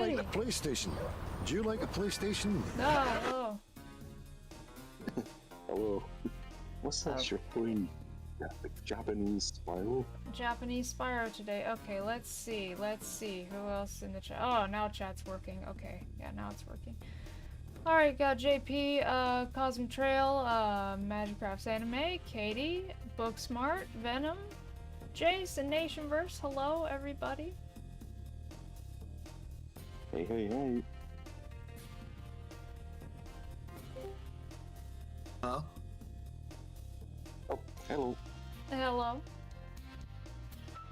like a PlayStation. Would you like a PlayStation? No. Hello. What's that you're playing? Japanese Spyro? Japanese Spyro today. Okay, let's see. Who else in the chat? Oh, now chat's working. Okay, yeah, now it's working. Alright, got JP, Cosmic Trail, Magic Crafts Anime, Katie, Booksmart, Venom, Jace, and Nationverse. Hello, everybody. Hey, hey, hey. Huh? Oh, hello. Hello.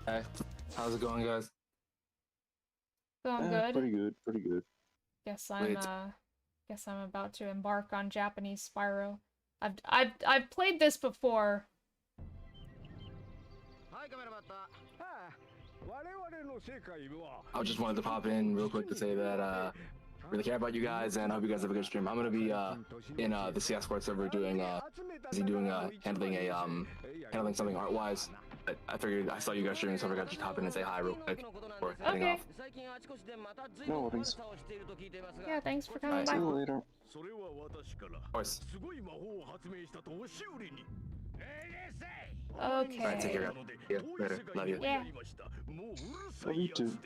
Hey, how's it going, guys? Going good. Pretty good, pretty good. Guess I'm about to embark on Japanese Spyro. I've played this before. I just wanted to pop in real quick to say that really care about you guys and I hope you guys have a good stream. I'm gonna be in the CS Squad server doing handling something art-wise. But I figured I saw you guys streaming, so I forgot to hop in and say hi real quick before heading off. No worries. Yeah, thanks for coming See by. you later. Of course. Okay. Alright, take care. Yeah, later. Love you. Yeah. Love you too.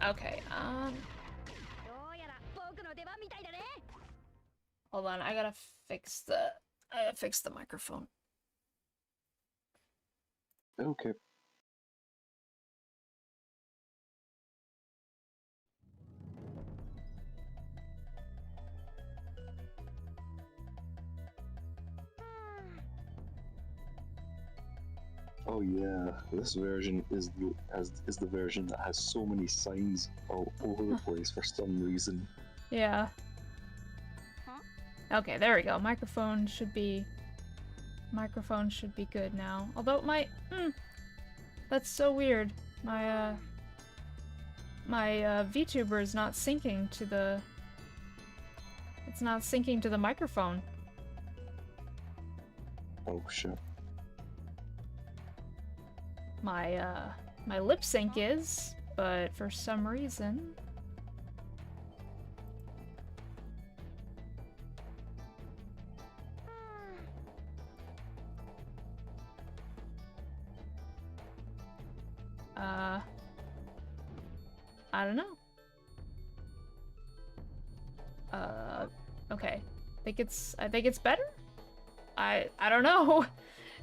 Okay, hold on, I gotta fix the microphone. Okay. Oh yeah, this version is the version that has so many signs all over the place for some reason. Yeah. Okay, there we go. Microphone should be good now. Although that's so weird. My VTuber is not syncing to the. It's not syncing to the microphone. Oh shit. My lip sync is, but for some reason. I don't know. Okay. I think it's better? I don't know.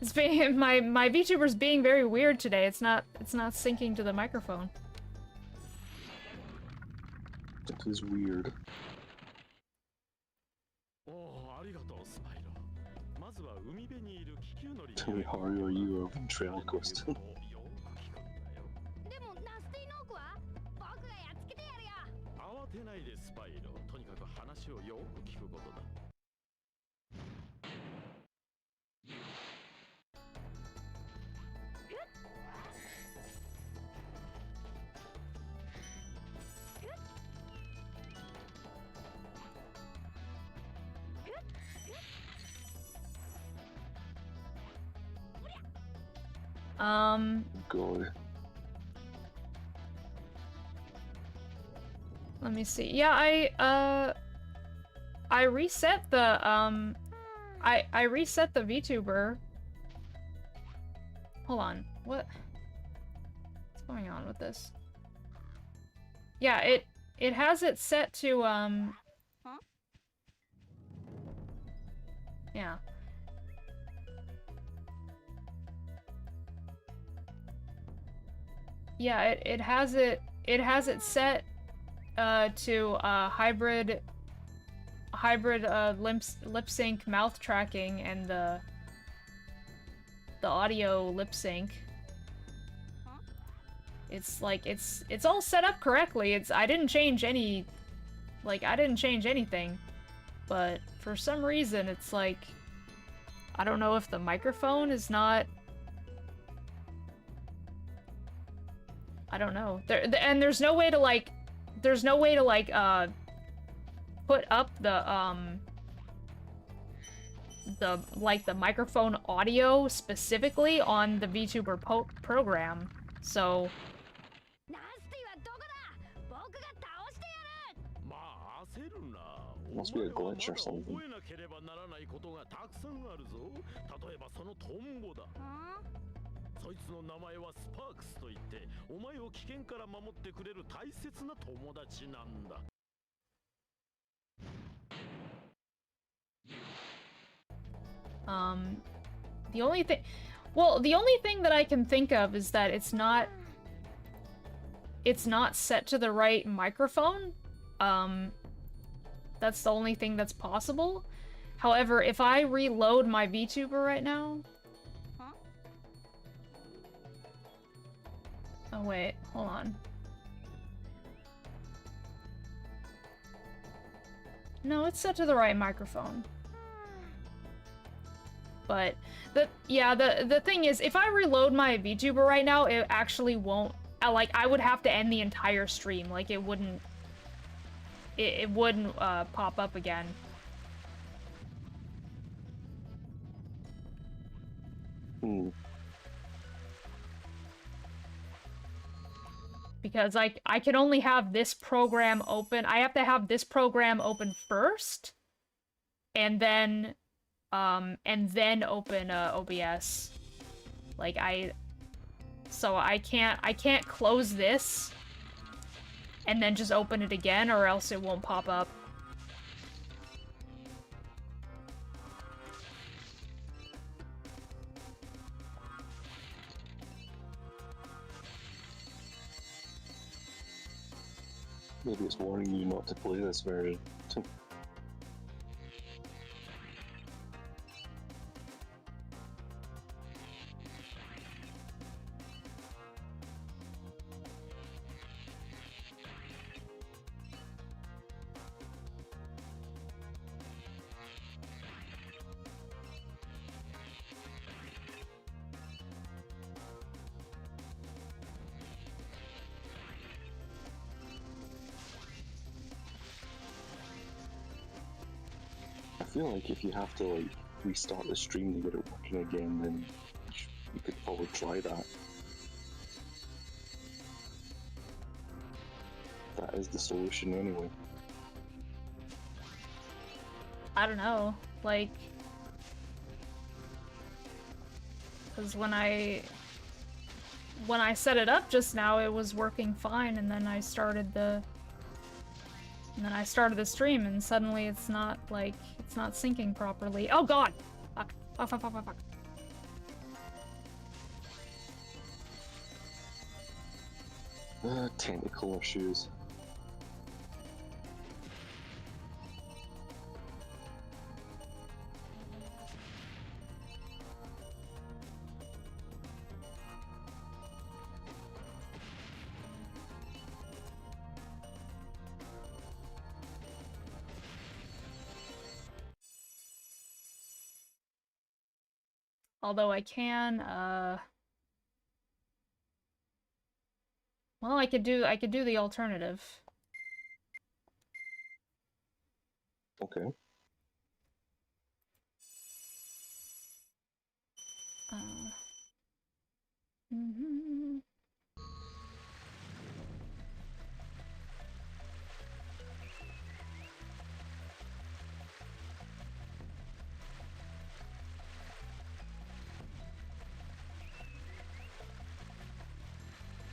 It's being my VTuber's being very weird today. It's not syncing to the microphone. It is weird. Miharu, are you a ventriloquist? God. Let me see. Yeah, I reset the I reset the VTuber. Hold on. What's going on with this? Yeah, it has it set to yeah. Yeah, it has it set to hybrid lip sync mouth tracking and the audio lip sync. It's like it's all set up correctly. I didn't change anything, but for some reason it's like I don't know if the microphone is not. I don't know. There's no way to put up the microphone audio specifically on the VTuber program. So Must be a glitch or something. そいつの名前はスパークスといってお前を危険から守ってくれる大切な友達なんだ。The only thing, well, the only thing that I can think of is that it's not set to the right microphone. That's the only thing that's possible. However, if I reload my VTuber right now... Oh wait, hold on. No, it's set to the right microphone. But the thing is, if I reload my VTuber right now, it actually won't, like, I would have to end the entire stream. Like, it wouldn't pop up again. Because I can only have this program open. I have to have this program open first, and then open OBS. Like so I can't close this and then just open it again, or else it won't pop up. Maybe it's warning you not to play this version. I feel like if you have to like restart the stream to get it working again, then you could probably try that. That is the solution anyway. I don't know, like, because when I set it up just now, it was working fine, and then I started the stream, and suddenly it's not, like, it's not syncing properly. Oh god! Fuck. Fuck, fuck, fuck, fuck, fuck. Technical issues. Although I can, well, I could do the alternative. Okay.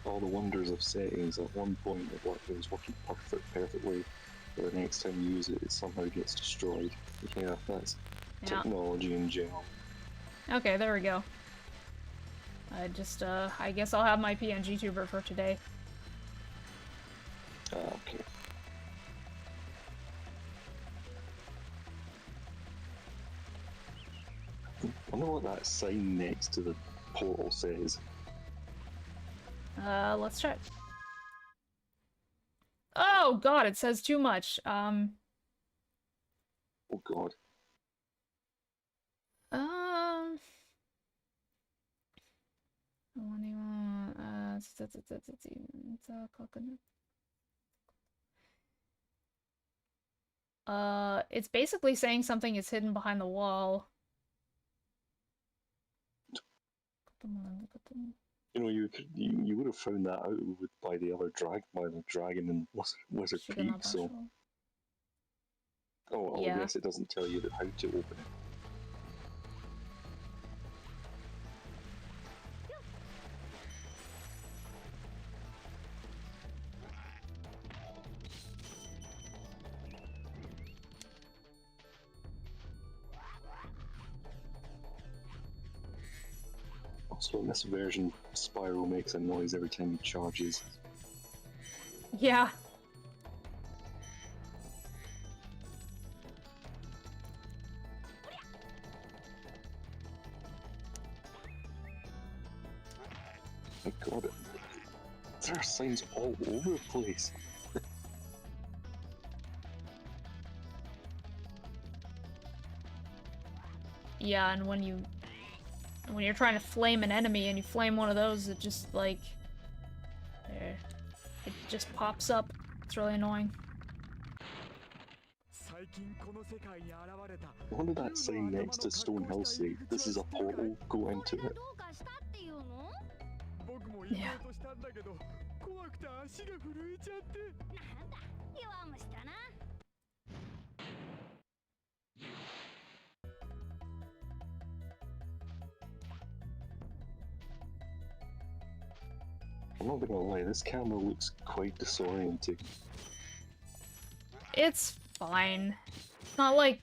All the wonders of settings. At one point it was working perfectly, but the next time you use it, it somehow gets destroyed. Yeah, that's technology in general. Okay, there we go. I guess I'll have my PNG tuber for today. Okay. I wonder what that sign next to the portal says. Let's check. Oh god, it says too much. Oh god. It's basically saying something is hidden behind the wall. You know, you would have found that out by the dragon in Wizard Peak. So, oh, well, Yeah. I guess it doesn't tell you how to open it. So in this version, Spyro makes a noise every time he charges. Yeah. My god, there are signs all over the place. Yeah, and when you're trying to flame an enemy and you flame one of those, it just like there, it just pops up. It's really annoying. What did that sign next to Stonehill say? This is a portal, go into it. Yeah. I'm not gonna lie, this camera looks quite disorienting. It's fine. It's not like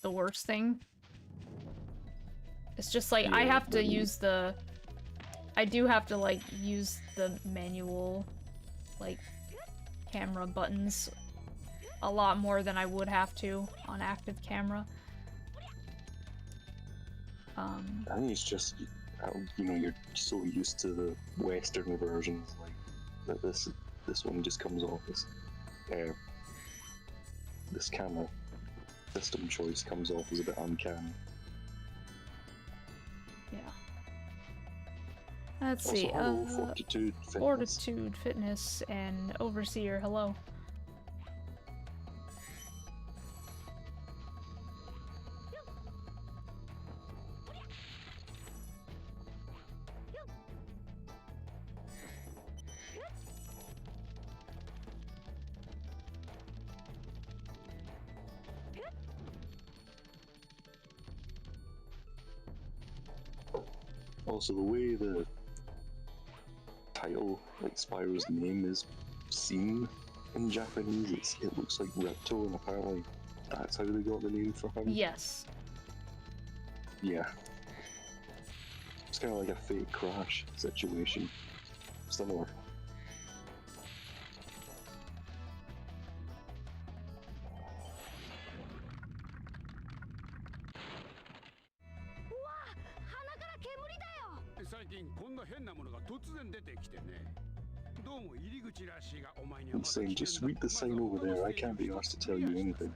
the worst thing. It's just like I Yeah, have to but use the I do have to like use the manual like camera buttons a lot more than I would have to on active camera. I think it's just, you know, you're so used to the Western versions, like that this one just comes off as this camera system choice comes off as a bit uncanny. Yeah. Let's Also, see. hello, Fortitude Fitness. Fortitude Fitness and Overseer, hello. Also, the way the title, like Spyro's name, is seen in Japanese, it looks like Repto, and apparently that's how they got the name for him. Yes. Yeah. It's kind of like a fake crash situation. Similar. I'm saying, just read the sign over there, I can't be asked to tell you anything.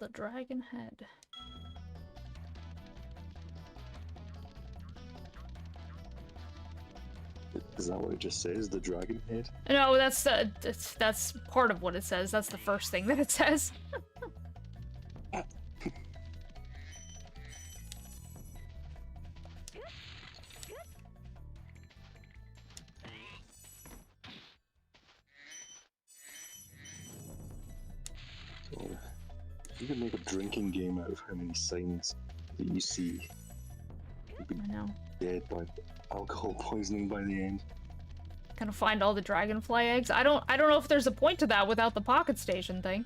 The dragon head. Is that what it just says, the dragon head? No, that's part of what it says. That's the first thing that it says. You could make a drinking game out of how many signs that you see. You'd be I know. dead by alcohol poisoning by the end. Gonna find all the dragonfly eggs. I don't know if there's a point to that without the pocket station thing.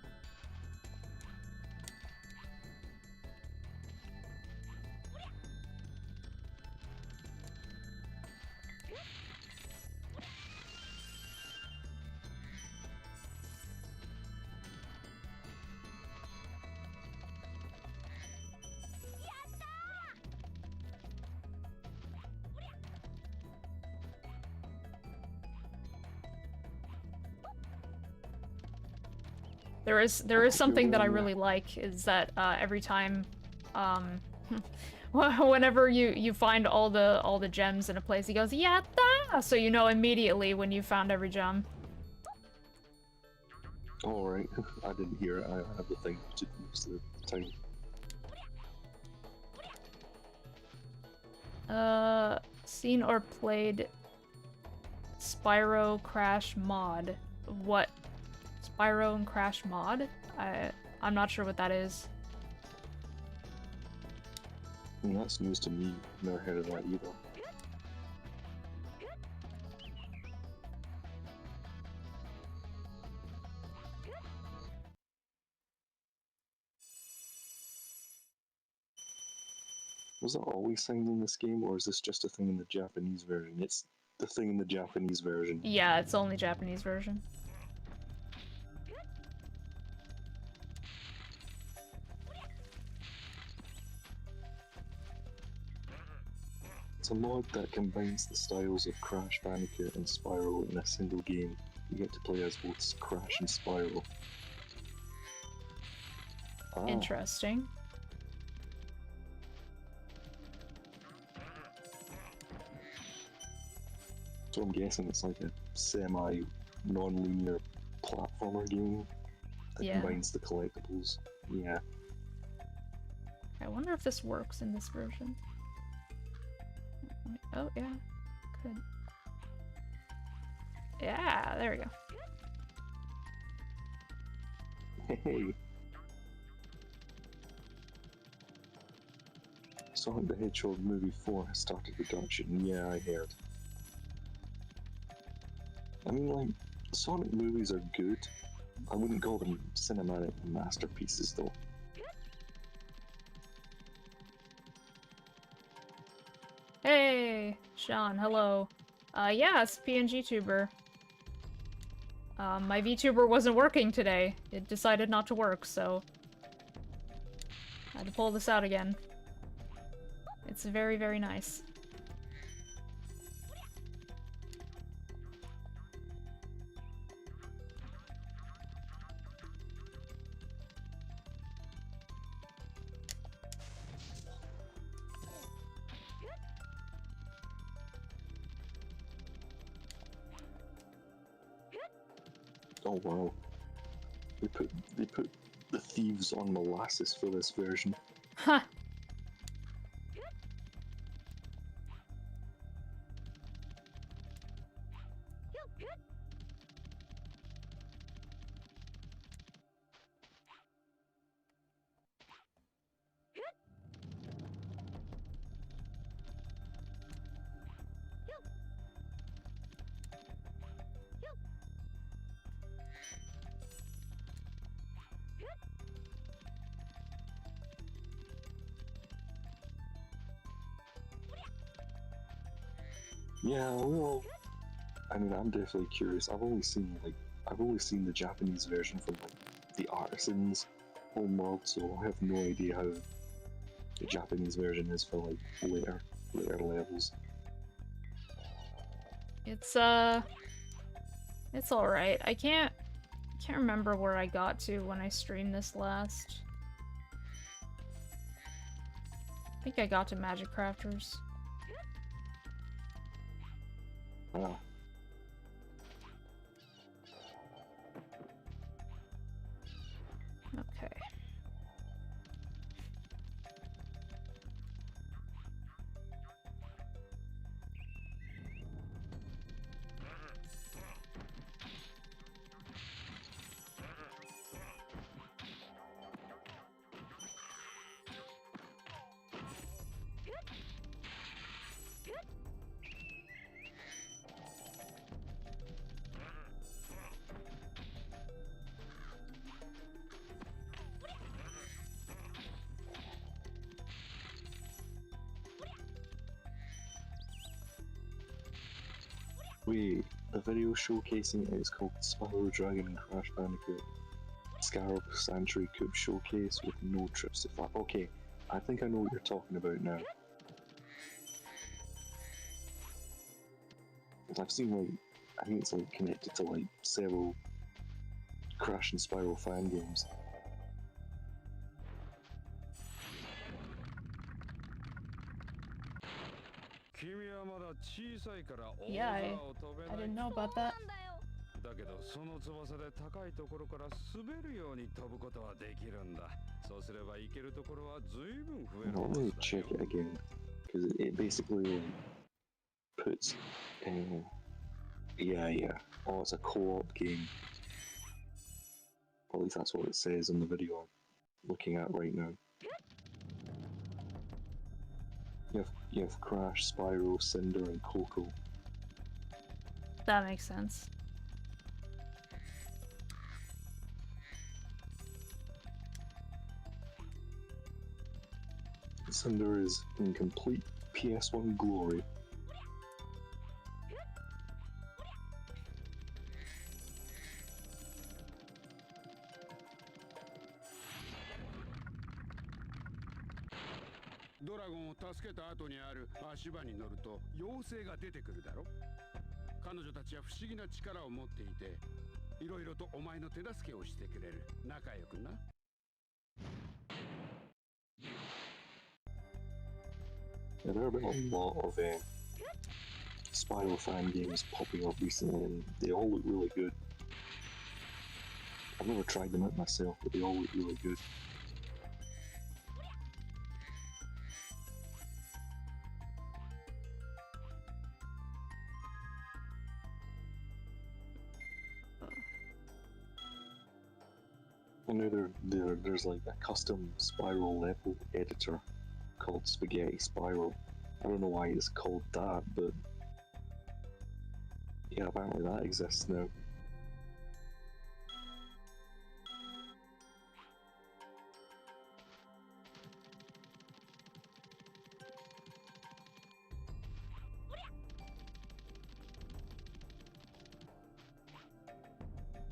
There is something that I really like is that every time, whenever you find all the gems in a place, he goes yatta, so you know immediately when you found every gem. Alright, I didn't hear it. I have the thing muted most of the time. Seen or played Spyro Crash mod. What? Spyro and Crash mod? I'm not sure what that is. And that's news to me. Never heard of that either. Was that always signed in this game, or is this just a thing in the Japanese version? It's the thing in the Japanese version. Yeah, it's only Japanese version. It's a mod that combines the styles of Crash, Bandicoot, and Spyro in a single game. You get to play as both Crash and Spyro. Ah, Interesting. so I'm guessing it's like a semi-non-linear platformer game that Yeah. combines the collectibles. Yeah. I wonder if this works in this version. Oh, yeah. Could. Yeah, there we go. Hey! Sonic the Hedgehog Movie 4 has started production. Yeah, I heard. I mean, like, Sonic movies are good. I wouldn't call them cinematic masterpieces, though. Hey, Sean, hello. Yeah, it's PNG Tuber. My VTuber wasn't working today. It decided not to work, so I had to pull this out again. It's very, very nice. Oh wow. They put the thieves on molasses for this version. Huh. Yeah, well, I mean, I'm definitely curious. I've only seen the Japanese version from like the Artisan's homeworld, so I have no idea how the Japanese version is for like later levels. It's alright. I can't remember where I got to when I streamed this last. I think I got to Magic Crafters. Ah. Okay. Wait, the video showcasing it is called Spyro Dragon and Crash Bandicoot Scarab Sanctuary Coop Showcase with no trips to fly. Okay, I think I know what you're talking about now. I've seen like, I think it's like connected to like several Crash and Spyro fan games. Yeah, I didn't know about that. だけどその翼で高いところから滑るように飛ぶことはできるんだ。そうすれば行けるところは随分増える Let はず me だ check よ。 it again, because it basically puts, yeah. Oh, it's a co-op game. Or at least that's what it says in the video I'm looking at right now. You have Crash, Spyro, Cinder, and Coco. That makes sense. Cinder is in complete PS1 glory. Dragon を助けた後にある足場に乗ると妖精が出てくるだろ。彼女たちは不思議な力を持っていて、いろいろとお前の手助けをしてくれる。仲良くな。Yeah, there have been a lot of Spyro fan games popping up recently, and they all look really good. I've never tried them out myself, but they all look really good. I know there's like a custom Spyro level editor called Spaghetti Spyro. I don't know why it's called that, but yeah, apparently that exists now.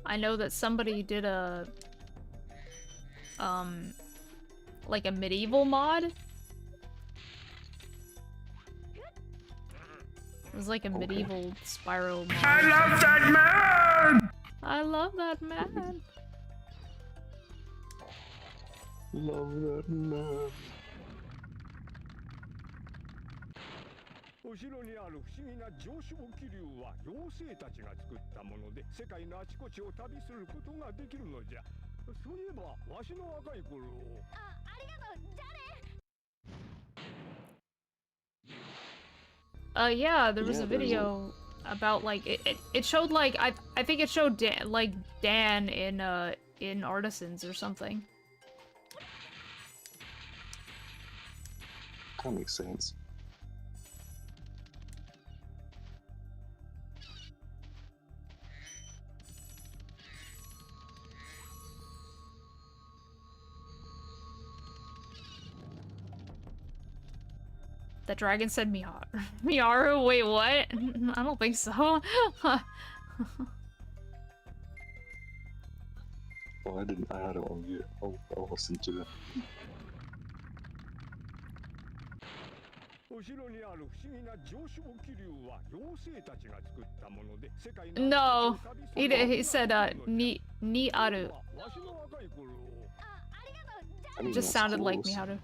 I know that somebody did a like a medieval mod. It was like a medieval Spyro mod. I love that man! I love that man. Love that man. 後ろにある不思議な上昇気流は妖精たちが作ったもので、世界のあちこちを旅することができるのじゃ。そういえばわしの若い頃。ありがとう。じゃあね。Yeah, there was a video about like it showed like I think it showed Dan in Artisans or something. That makes sense. The dragon said Miharu. Miharu? Wait, what? I don't think so. Well, I didn't. I had it on mute. I'll listen to it. No, he said ni aru. I mean, It just that's sounded like close. Miharu.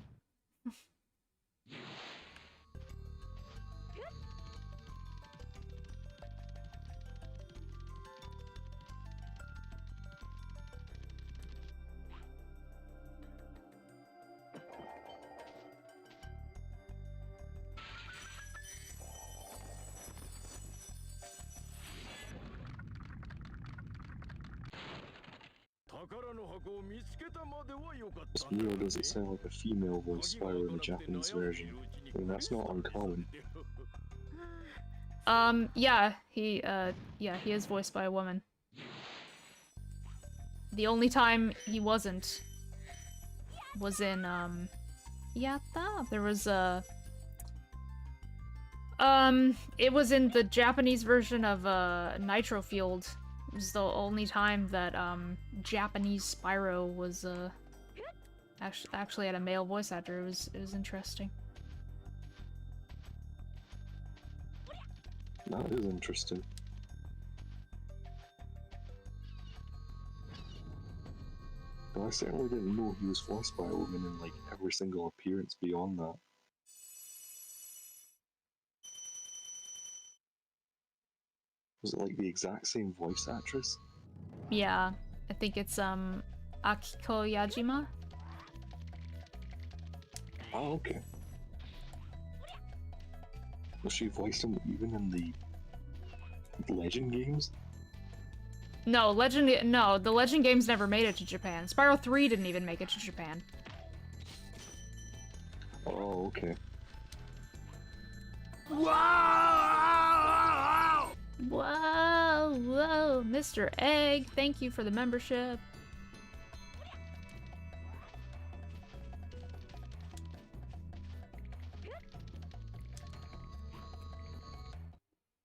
Spyro doesn't sound like a female voice Spyro in the Japanese version. I mean, that's not uncommon. Yeah, he is voiced by a woman. The only time he wasn't was in, there was it was in the Japanese version of, Nitro Field. It was the only time that, Japanese Spyro was, actually had a male voice actor. It was interesting. That is interesting. But I certainly didn't know he was voiced by a woman in like every single appearance beyond that. Was it like the exact same voice actress? Yeah, I think it's Akiko Yajima. Oh, okay. Was she voiced him even in the Legend games? No, the Legend games never made it to Japan. Spyro 3 didn't even make it to Japan. Oh, okay. Whoa! Whoa, Mr. Egg, thank you for the membership.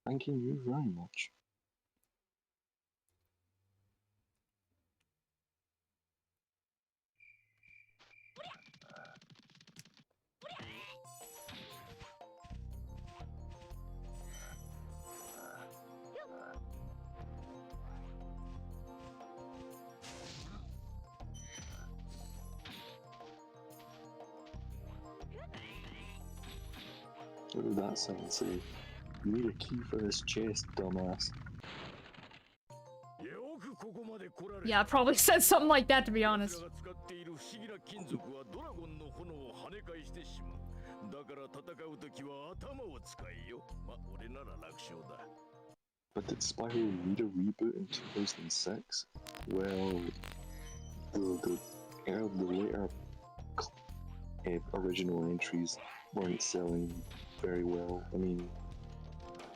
Thank you very much. What did that sign say? You need a key for this chest, dumbass. Yeah, I probably said something like that, to be honest. But did Spyro need a reboot in 2006? Well, the later original entries weren't selling very well. I mean,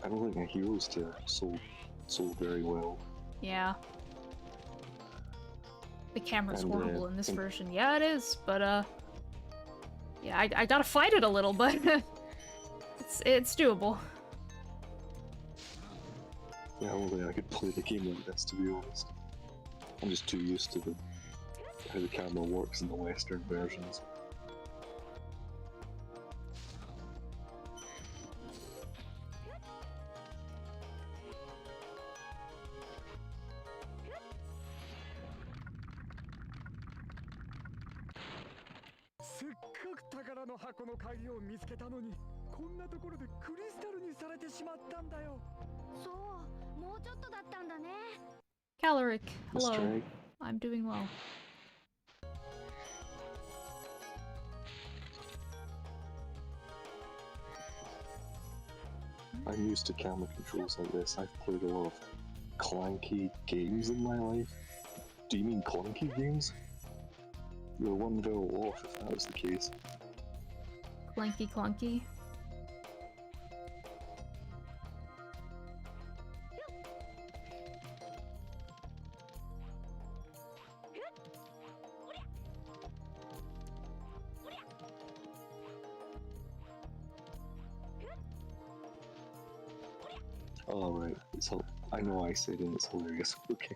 I don't think a Heroes to sold very well. Yeah. The camera's And, horrible in this version. Yeah, it is, but yeah, I gotta fight it a little, but it's doable. Yeah, I don't think I could play the game like this, to be honest. I'm just too used to how the camera works in the Western versions. Caloric, hello. Mr. Egg, I'm doing well. I'm used to camera controls like this. I've played a lot of clanky games in my life. Do you mean clunky games? You're one vowel off if that was the case. Clanky clunky. Oh right, I know I said it, it's hilarious. Okay.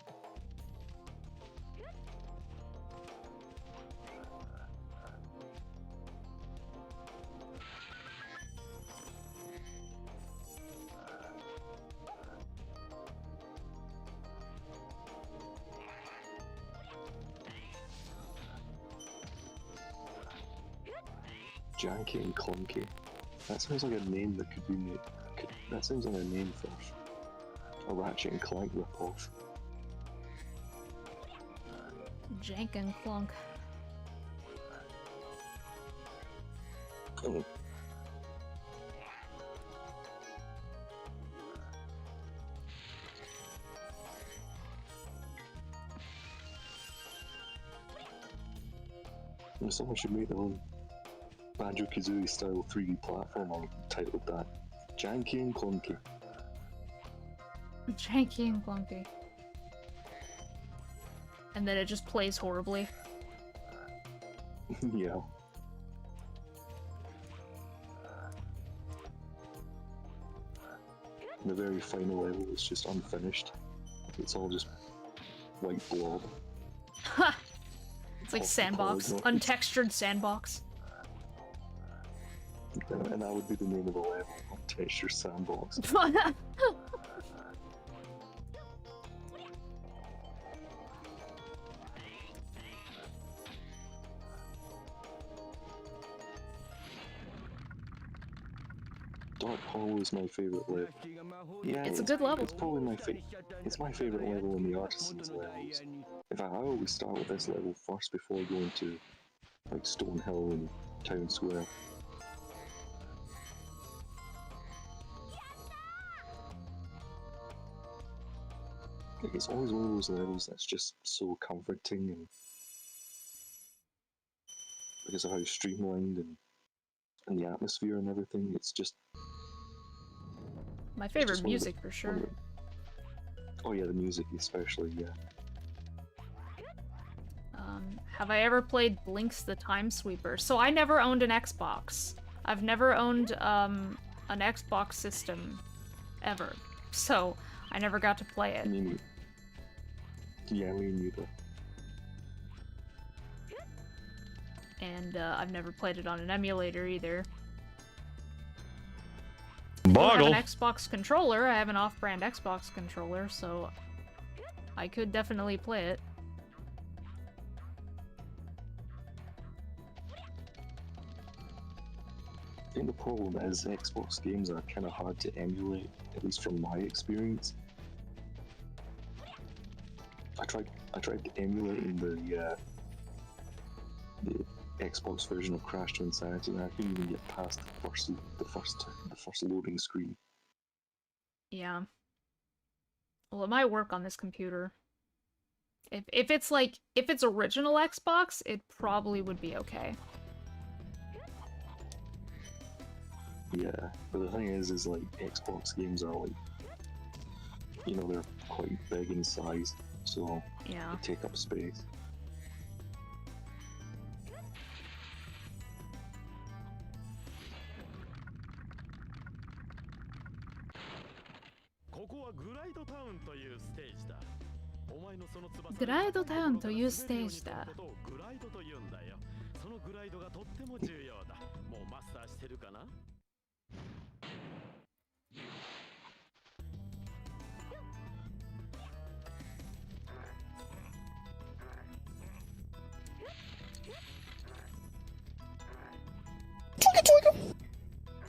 Janky and clunky. That sounds like a name that could be made. That sounds like a name for a Ratchet and Clank ripoff. Jank and clunk. Oh. Someone should make their own Banjo-Kazooie style 3D platformer titled that. Janky and clunky. Janky and clunky. And then it just plays horribly. Yeah. The very final level is just unfinished. It's all just white blob. Ha! It's like Off the sandbox. polygon. Untextured sandbox. And that would be the name of the level, Untextured Sandbox. Dark Hollow is my favorite level. Yeah, It's a good level. It's probably my It's my favorite level in the Artisans levels. In fact, I always start with this level first before going to like Stone Hill and Town Square. It's always one of those levels that's just so comforting, and because of how streamlined and the atmosphere and everything, it's just My favorite music for sure. Oh yeah, the music especially, yeah. Have I ever played Blinks the Time Sweeper? So I never owned an Xbox. I've never owned an Xbox system ever. So I never got to play it. Me neither. And I've never played it on an emulator either. Boggle. I have an Xbox controller. I have an off-brand Xbox controller, so I could definitely play it. I think the problem is Xbox games are kind of hard to emulate, at least from my experience. I tried emulating the Xbox version of Crash to Insanity, and I couldn't even get past the first loading screen. Yeah. Well, it might work on this computer. If it's original Xbox, it probably would be okay. Yeah, but the thing is like Xbox games are like, you know, they're quite big in size, so yeah, they take up space. Gride Town というステージだ。そのグライドがとっても重要だ。もうマスターしてるかな？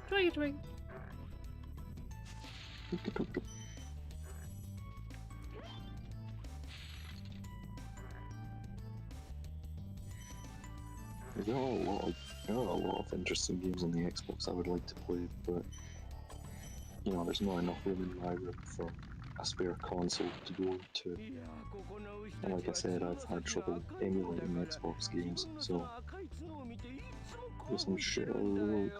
Twiggy twig. There are a lot of interesting games on the Xbox I would like to play, but you know, there's not enough room in my room for a spare console to go to. And like I said, I've had trouble emulating Xbox games, so there's some shit on the road.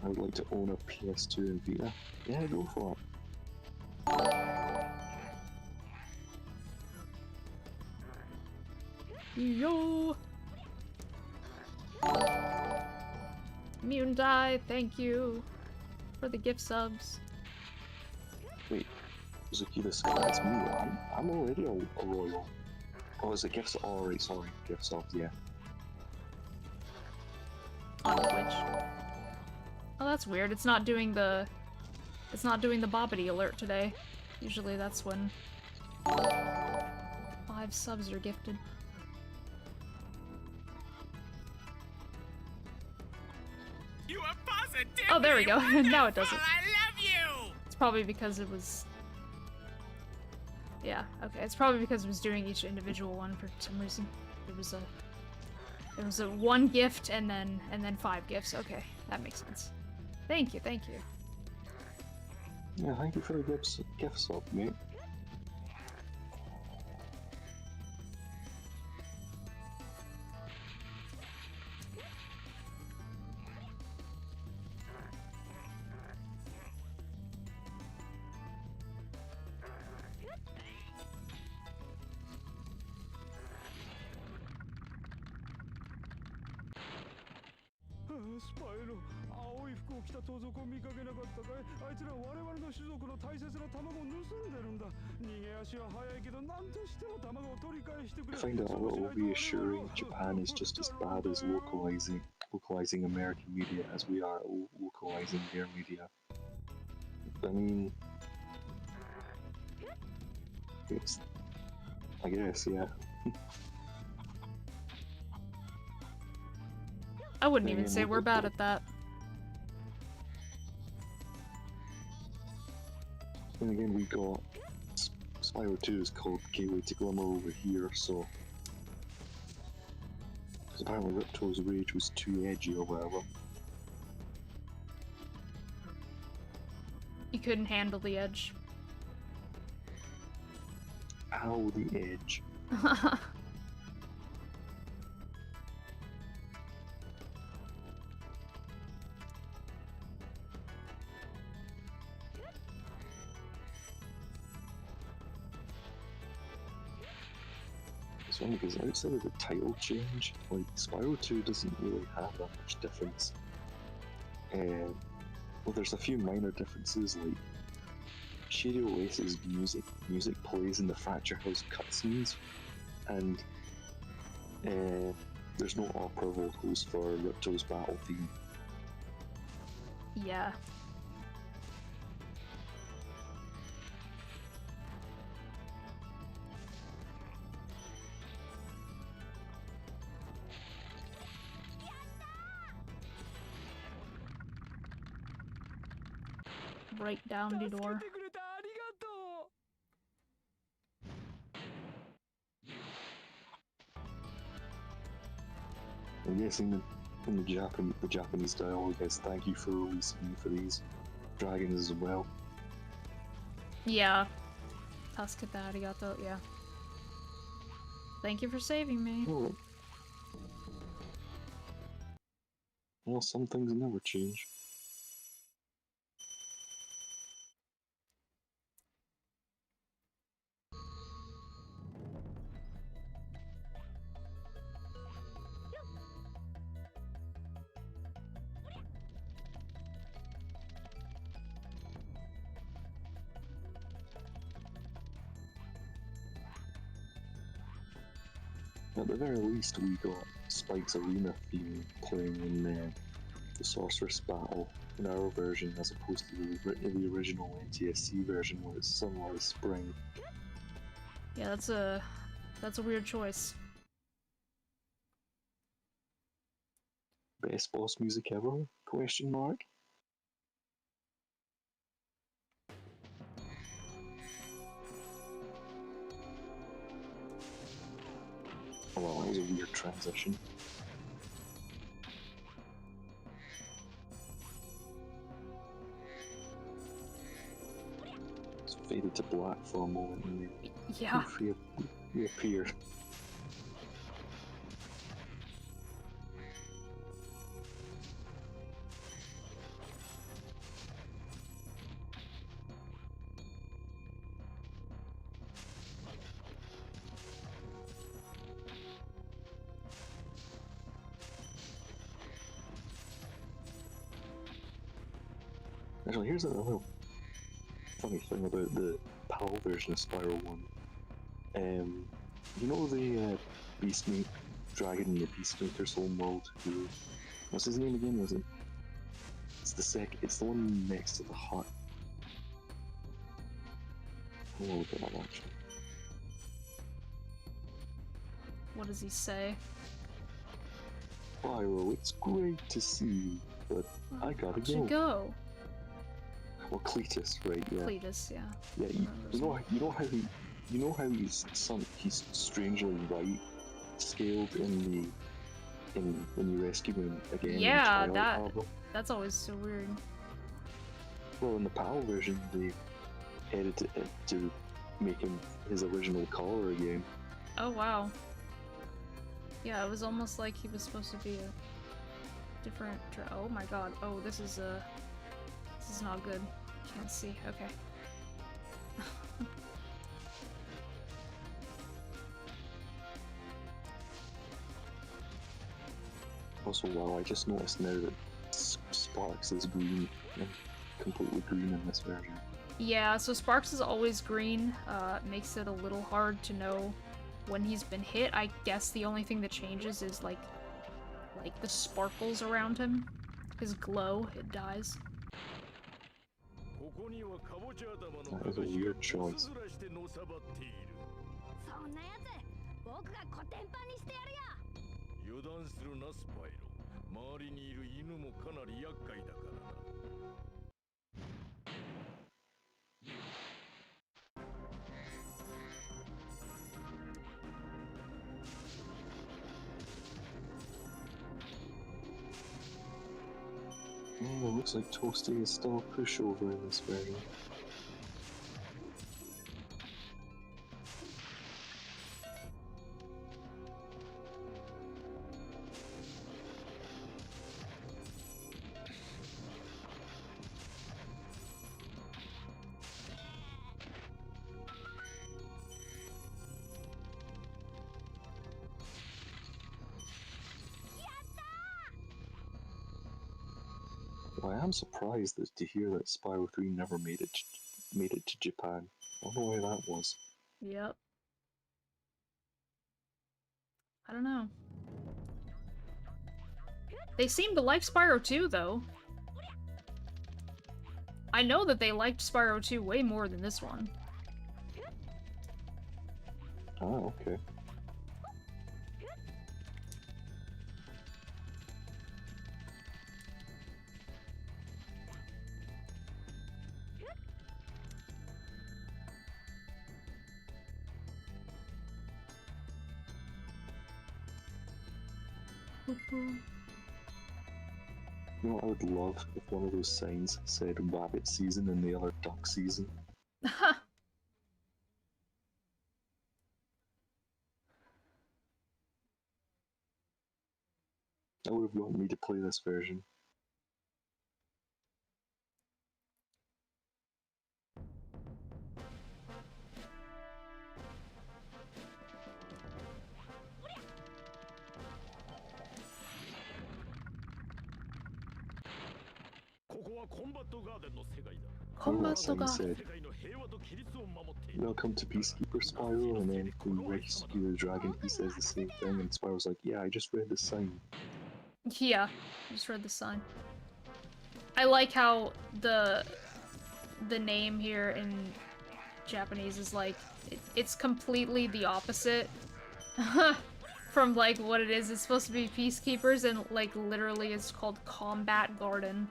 I would like to own a PS2 and Vita. Yeah, go for it. Yo! Mutant Die, thank you for the gift subs. Wait, Zuki the Sky, that's me. I'm already a royal. Oh, is it gifts? Oh, right, sorry, gift subs, yeah. On Twitch. Oh, that's weird. It's not doing the bobbity alert today. Usually that's when 5 subs are gifted. You are positive. Oh, there we go. Now it doesn't. I love you. It's probably because it was... Yeah, okay. It's probably because it was doing each individual one for some reason. There was a 1 gift and then 5 gifts. Okay, that makes sense. Thank you, thank you. Yeah, thank you for the gift sub, mate. Spyro, 青い服を着た盗賊を見かけなかったかい？あいつら我々の種族の大切な卵を盗んでるんだ。逃げ足は速いけど何としても卵を取り返してくれ。 I find it a little reassuring Japan is just as bad as localizing American media as we are localizing their media. I mean, I guess, yeah. I wouldn't even say we're bad at that. And again, we got Spyro 2 is called Gateway to Glimmer over here, so. Because apparently Ripto's Rage was too edgy or whatever. You couldn't handle the edge. Ow, the edge. It's funny because outside of the title change, like Spyro 2 doesn't really have that much difference. Well, there's a few minor differences, like Shady Oasis music plays in the Fracture House cutscenes, and there's no opera vocals for Ripto's battle theme. Yeah. Right down the door. I'm guessing in the Japanese dialogue, guys, thank you for releasing me for these dragons as well. Yeah. Tasukete arigato, yeah. Thank you for saving me. Oh. Well, some things never change. At the very least, we got Spike's Arena theme playing in the Sorceress battle in our version, as opposed to the original NTSC version where it's Sunrise Spring. Yeah, that's a weird choice. Best boss music ever? Question mark. Oh well, that was a weird transition. It's faded to black for a moment and then Yeah. reappeared. Actually, here's a little funny thing about the PAL version of Spyro 1. You know the Beastmaker dragon in the Beastmaker's homeworld? What's his name again? Was it? It's the one next to the hut. Oh, look at that actually. What does he say? Spyro, it's great to see you, but I gotta go. Well, Cletus, right? Yeah. Cletus, yeah. Yeah, you know how he's strangely right scaled in when you rescue him again. Yeah, in the Twilight Harbor. that's always so weird. Well, in the PAL version, they edited it to make him his original color again. Oh wow. Yeah, it was almost like he was supposed to be a different. Oh my god. Oh, this is not good. Can't see. Okay. Also, wow, I just noticed now that Sparks is green, completely green in this version. Yeah, so Sparks is always green. Makes it a little hard to know when he's been hit. I guess the only thing that changes is like the sparkles around him. His glow, it dies. That is a weird choice. 周りにいる犬もかなり厄介だからな。Oh, it looks like Toasty is still a pushover in this version. Well, I am surprised to hear that Spyro 3 never made it to Japan. I wonder why that was. Yep. I don't know. They seem to like Spyro 2, though. I know that they liked Spyro 2 way more than this one. Oh, okay. You know what I would love if one of those signs said rabbit season and the other duck season? I would have wanted me to play this version. Combat sign said, "Welcome to Peacekeeper Spyro," and then when you rescue the dragon, he says the same thing, and Spyro's like, "Yeah, I just read the sign." Yeah, just read the sign. I like how the name here in Japanese is like, it's completely the opposite from like what it is. It's supposed to be Peacekeepers, and like literally it's called Combat Garden.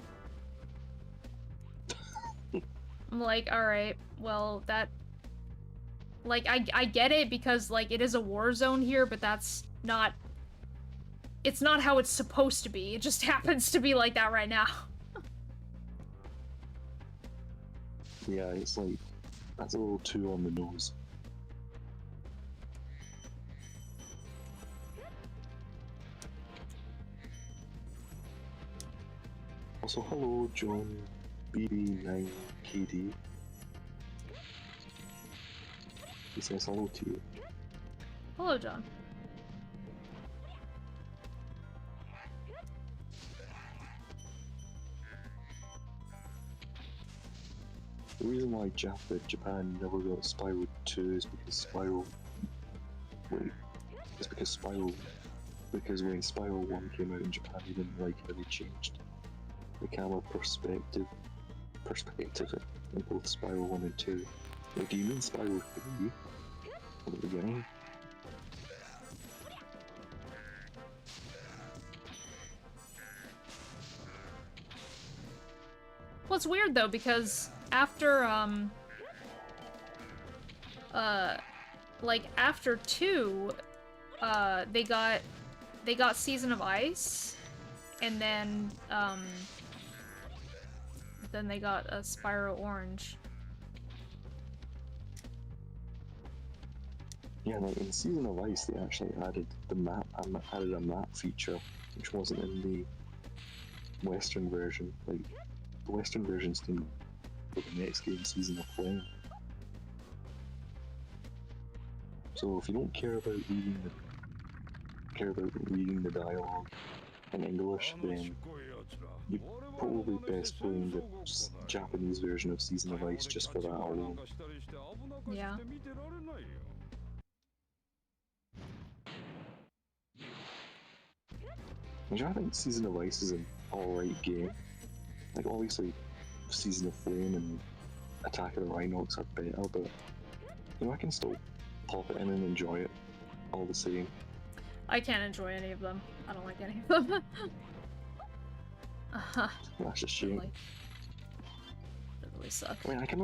I'm like, alright, well, that... Like, I get it because, like, it is a war zone here, but that's not... It's not how it's supposed to be. It just happens to be like that right now. Yeah, it's like, that's a little too on the nose. Also, hello, John BB9KD. He says hello to you. Hello, John. The reason why Japan never got Spyro 2 is because Spyro... Wait. It's because when Spyro 1 came out in Japan, they didn't like how they changed the camera perspective in both Spyro 1 and 2. Like, do you mean Spyro 3 at the beginning? Well, it's weird though, because after, like, after 2, they got Season of Ice, and then they got a Spyro Orange. Yeah, like in Season of Ice, they actually added a map feature, which wasn't in the Western version. Like, the Western version's didn't for the next game, Season of Flame. So if you don't care about reading the dialogue in English, then you're probably best playing the Japanese version of Season of Ice just for that alone. Yeah. Which I think Season of Ice is an alright game. Like, obviously, Season of Flame and Attack of the Rhinox are better, but you know, I can still pop it in and enjoy it all the same. I can't enjoy any of them. I don't like any of them. That's a shame. Really. That really sucks. I mean, I can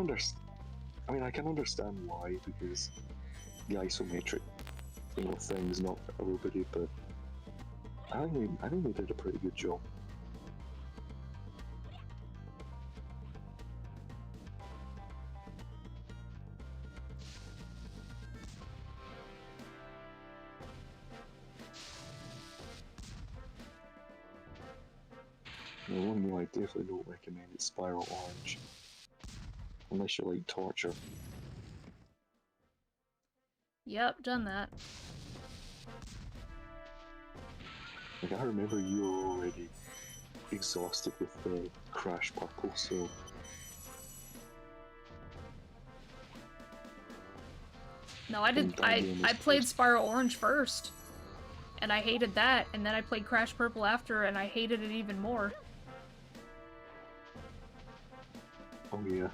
understand why, because the isometric, thing is not for everybody, but I think they did a pretty good job. The one I definitely don't recommend is Spyro Orange, unless you like torture. Yep, done that. Like, I remember you were already exhausted with the Crash Purple, so... No, I did. I played Spyro Orange first, and I hated that, and then I played Crash Purple after, and I hated it even more. Oh yeah.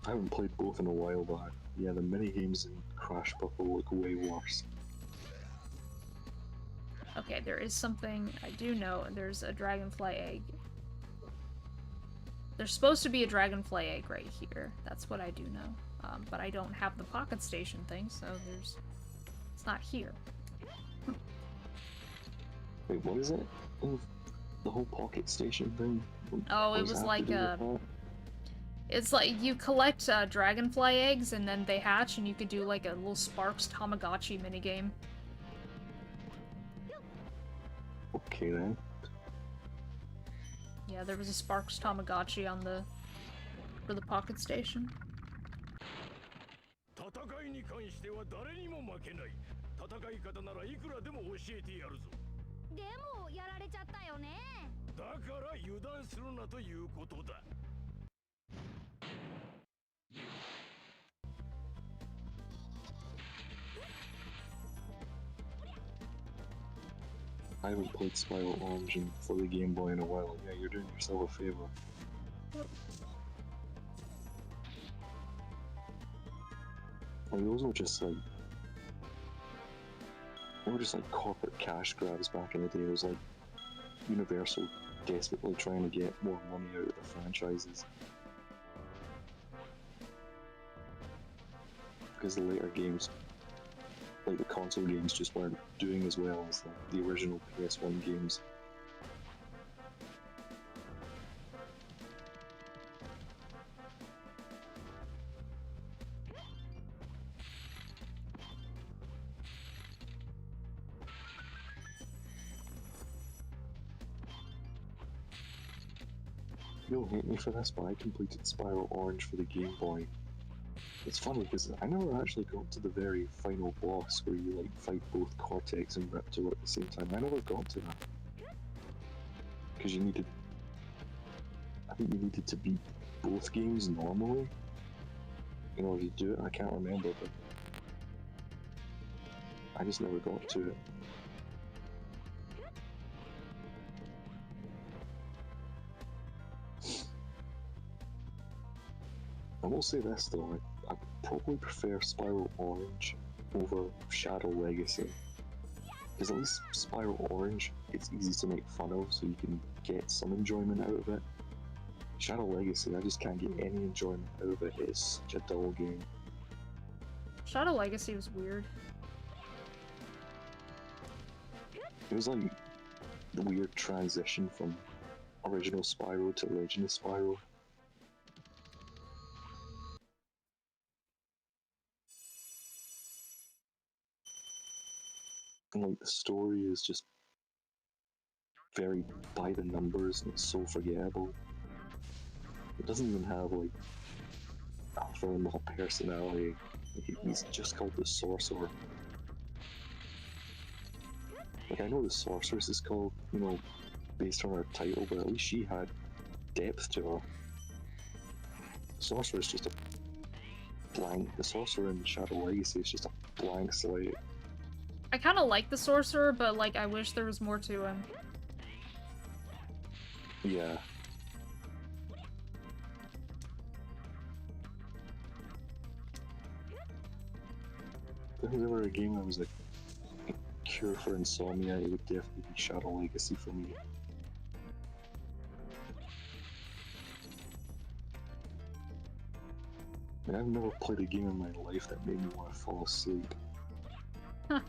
I haven't played both in a while, but yeah, the minigames in Crash Purple look way worse. Okay, there is something I do know. There's a dragonfly egg. There's supposed to be a dragonfly egg right here. That's what I do know. But I don't have the pocket station thing, so it's not here. Wait, what is it? Oh, the whole pocket station thing? Oh, it was like it's like you collect dragonfly eggs and then they hatch and you could do like a little Sparks Tamagotchi minigame. Okay then. Yeah, there was a Sparks Tamagotchi on for the pocket station. 戦いに関しては誰にも負けない。戦い方ならいくらでも教えてやるぞ。でもやられちゃったよね。だから油断するなということだ。I haven't played Spyro Orange for the Game Boy in a while. Yeah, you're doing yourself a favor. Like, those were just like... They were just like corporate cash grabs back in the day. It was like Universal desperately trying to get more money out of the franchises. Because the later games, like the console games, just weren't doing as well as the original PS1 games. You'll hate me for this, but I completed Spyro Orange for the Game Boy. It's funny because I never actually got to the very final boss where you like fight both Cortex and Ripto at the same time. I never got to that. Because I think you needed to beat both games normally in order to do it. I can't remember, but I just never got to it. I will say this though, I probably prefer Spyro Orange over Shadow Legacy. Because at least Spyro Orange, it's easy to make fun of, so you can get some enjoyment out of it. Shadow Legacy, I just can't get any enjoyment out of it. It's such a dull game. Shadow Legacy was weird. It was like the weird transition from original Spyro to Legend of Spyro. And like the story is just very by the numbers and it's so forgettable. It doesn't even have like a formal personality. He's just called the Sorcerer. Like I know the Sorceress is called, you know, based on her title, but at least she had depth to her. The Sorcerer is just a blank. The Sorcerer in Shadow Legacy is just a blank slate. I kind of like the Sorcerer, but like I wish there was more to him. Yeah. There was ever a game that was like cure for insomnia, it would definitely be Shadow Legacy for me. I mean, I've never played a game in my life that made me want to fall asleep. Huh.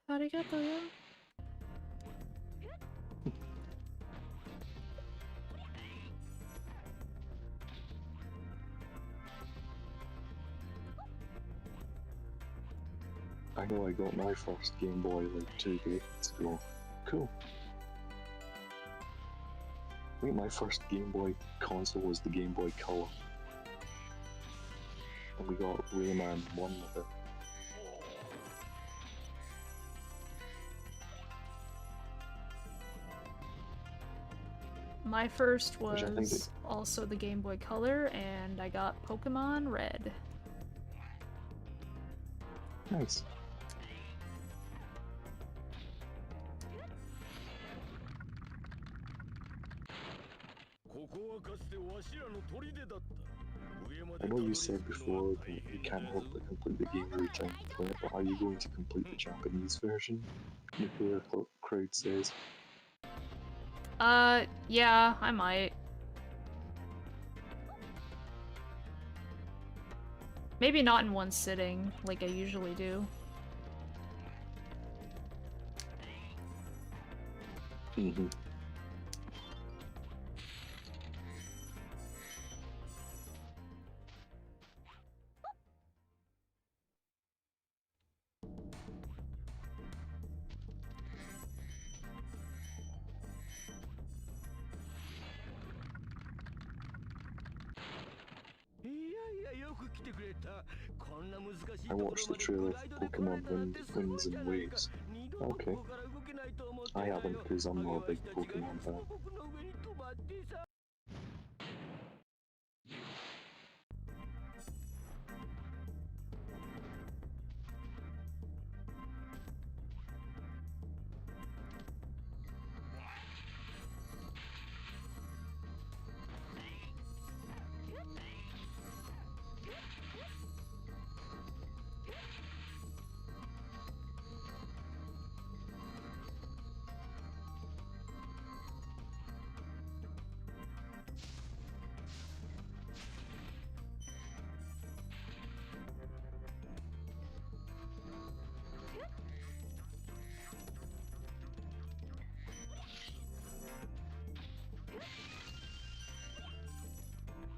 Arigato yo. I know I got my first Game Boy like 2 decades ago. Cool. I think my first Game Boy console was the Game Boy Color. And we got Rayman 1 with it. My first was also the Game Boy Color, and I got Pokemon Red. Nice. I know you said before that you can't help but complete the game every time you play it, but are you going to complete the Japanese version? Nuclear Crowd says. Yeah, I might. Maybe not in one sitting, like I usually do. Mm-hmm. I watched the trailer for Pokemon Winds and Waves. Okay. I haven't because I'm not a big Pokemon fan.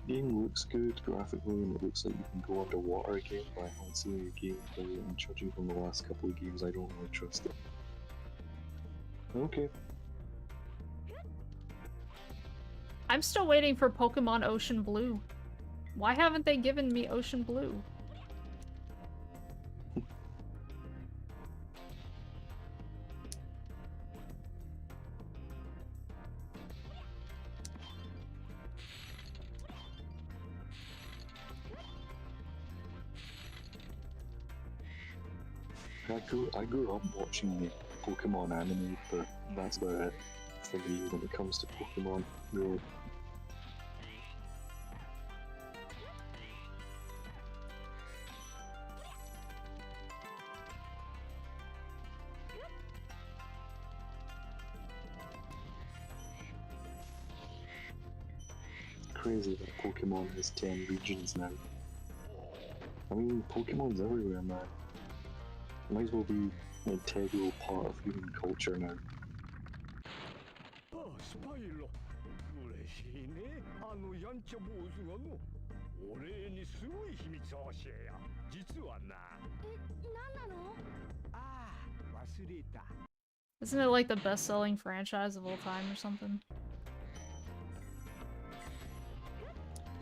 The game looks good graphically and it looks like you can go underwater again, but I haven't seen any gameplay, and judging from the last couple of games I don't really trust it. Okay. I'm still waiting for Pokemon Ocean Blue. Why haven't they given me Ocean Blue? I grew up watching the Pokemon anime, but that's about it for me when it comes to Pokemon, really. Crazy that Pokemon has 10 regions now. I mean, Pokemon's everywhere, man. Might as well be an integral part of human culture now. Oh, Spyro. 嬉しいね。やんちゃ坊主がの。俺にすごい秘密を教えや。実はな。何なの？ああ、忘れた。 Isn't it like the best-selling franchise of all time or something?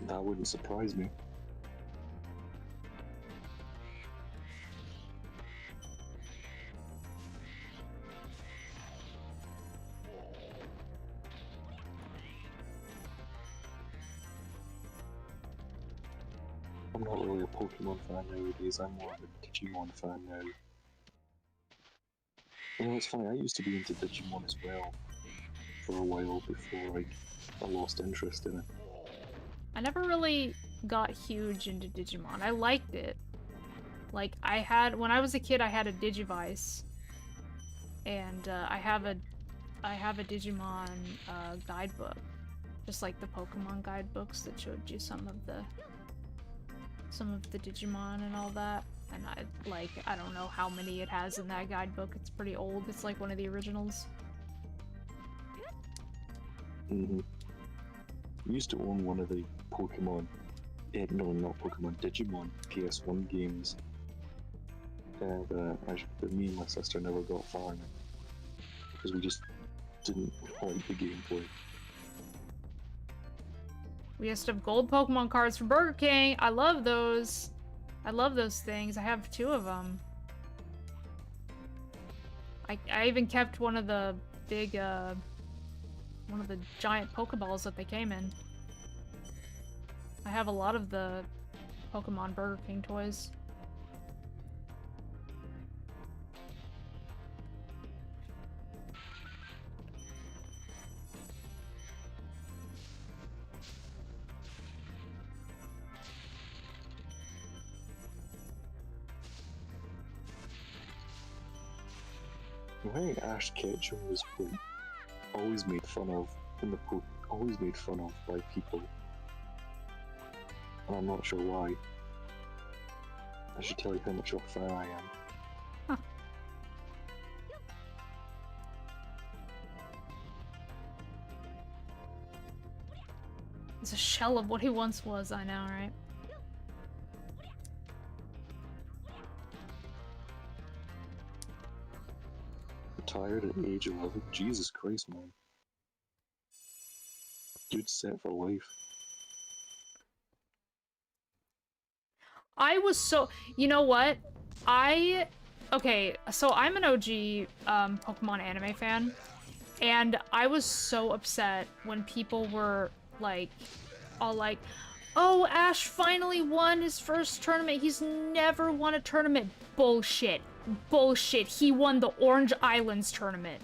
That wouldn't surprise me. I'm not really a Pokemon fan nowadays, I'm more of a Digimon fan now. You know, it's funny, I used to be into Digimon as well for a while before I lost interest in it. I never really got huge into Digimon. I liked it. Like, when I was a kid, I had a Digivice. And, I have a Digimon, guidebook. Just like the Pokemon guidebooks that showed you some of the Digimon and all that. And I don't know how many it has in that guidebook. It's pretty old. It's like one of the originals. Mm-hmm. I used to own one of the Pokemon, no, not Pokemon, Digimon PS1 games. And me and my sister never got far in it. Because we just didn't like the gameplay. We used to have gold Pokemon cards from Burger King. I love those. I love those things. I have 2 of them. I even kept one of the big, one of the giant Pokeballs that they came in. I have a lot of the Pokemon Burger King toys. I think Ash Ketchum was always made fun of always made fun of by people, and I'm not sure why. I should tell you how much of a fan I am. Huh. It's a shell of what he once was, I know, right? Retired at age 11. Jesus Christ, man. Dude's set for life. I was so... You know what? Okay, so I'm an OG Pokemon anime fan, and I was so upset when people were, like, all like, oh, Ash finally won his first tournament. He's never won a tournament. Bullshit. Bullshit. He won the Orange Islands tournament.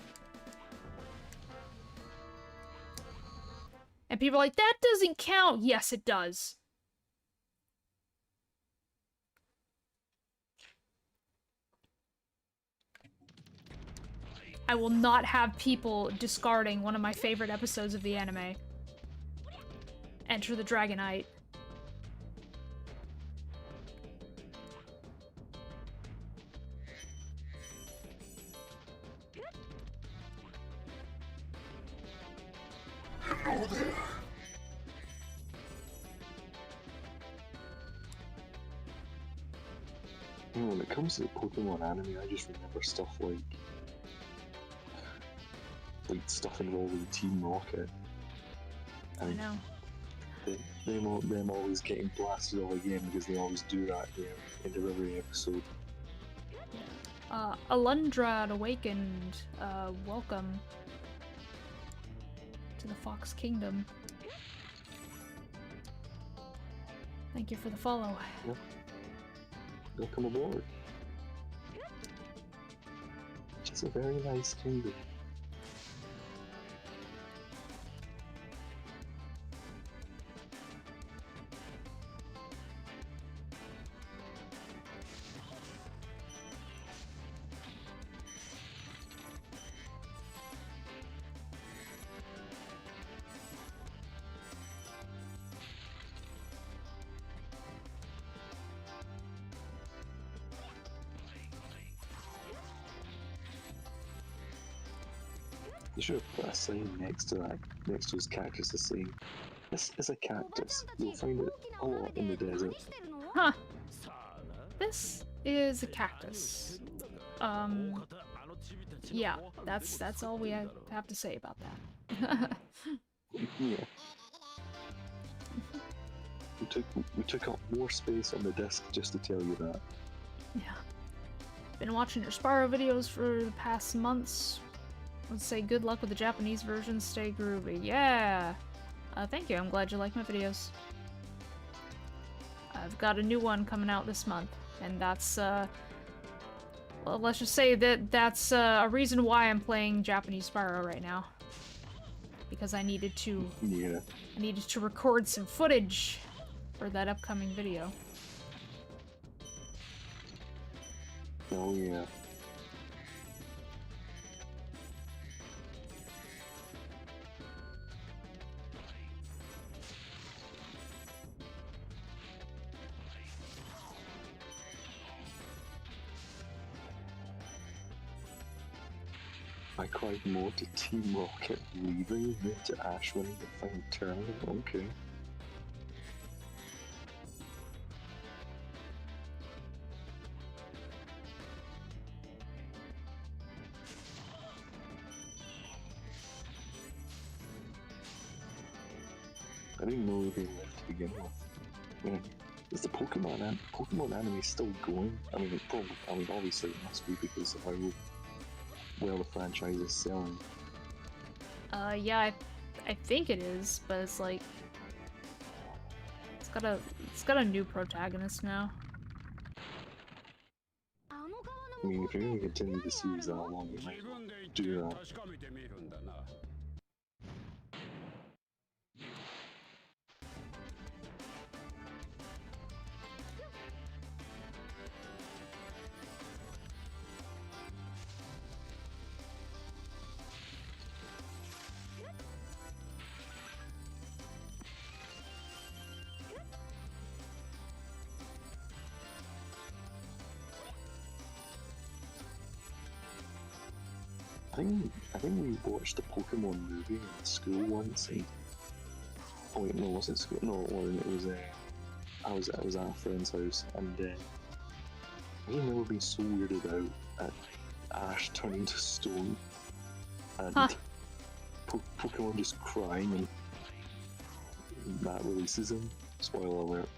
And people are like, that doesn't count. Yes, it does. I will not have people discarding one of my favorite episodes of the anime. Enter the Dragonite. Hello there. You know, when it comes to the Pokemon anime, I just remember stuff like stuff involving Team Rocket. I know. Them always getting blasted all again because they always do that here in every episode. Alundra Awakened, welcome to the Fox Kingdom. Thank you for the follow. Yeah. Welcome aboard. It's a very nice kingdom. You should have put a sign next to that, next to his cactus, saying, "This is a cactus. You'll find it a lot in the desert." Huh. This is a cactus. Yeah, that's all we have to say about that. Yeah. We took up more space on the disc just to tell you that. Yeah. Been watching your Spyro videos for the past months. Let's say good luck with the Japanese version. Stay groovy. Yeah! Thank you. I'm glad you like my videos. I've got a new one coming out this month, and that's well, let's just say that that's a reason why I'm playing Japanese Spyro right now, because I needed to record some footage for that upcoming video. Oh yeah. I cried more to Team Rocket leaving than to Ash winning the final tournament. Okay. I didn't know they left to begin with. Man, is the Pokemon anime still going? I mean, it probably. I mean, obviously it must be because of how well the franchise is selling. Yeah, I think it is, but it's like it's got a new protagonist now. I mean, if you're gonna continue the series that long, you might do that. I think we watched the Pokemon movie in school once. And, oh wait, no, it wasn't school. No, it was I was at a friend's house, and I've never been so weirded out at Ash turning to stone and Pokemon just crying, and that releases him. Spoiler alert.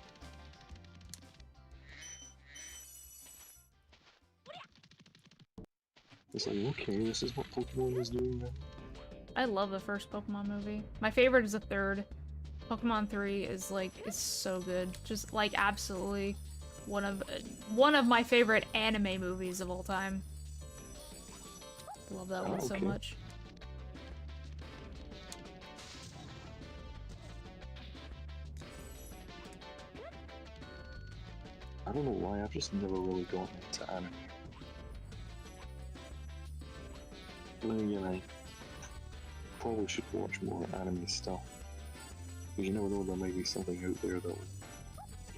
It's like, okay, this is what Pokemon is doing now. I love the first Pokemon movie. My favorite is the third. Pokemon 3 is so good. Just like absolutely one of my favorite anime movies of all time. Love that one so much. I don't know why, I've just never really gotten into anime. Then again, I probably should watch more anime stuff. Because you never know, there might be something out there that will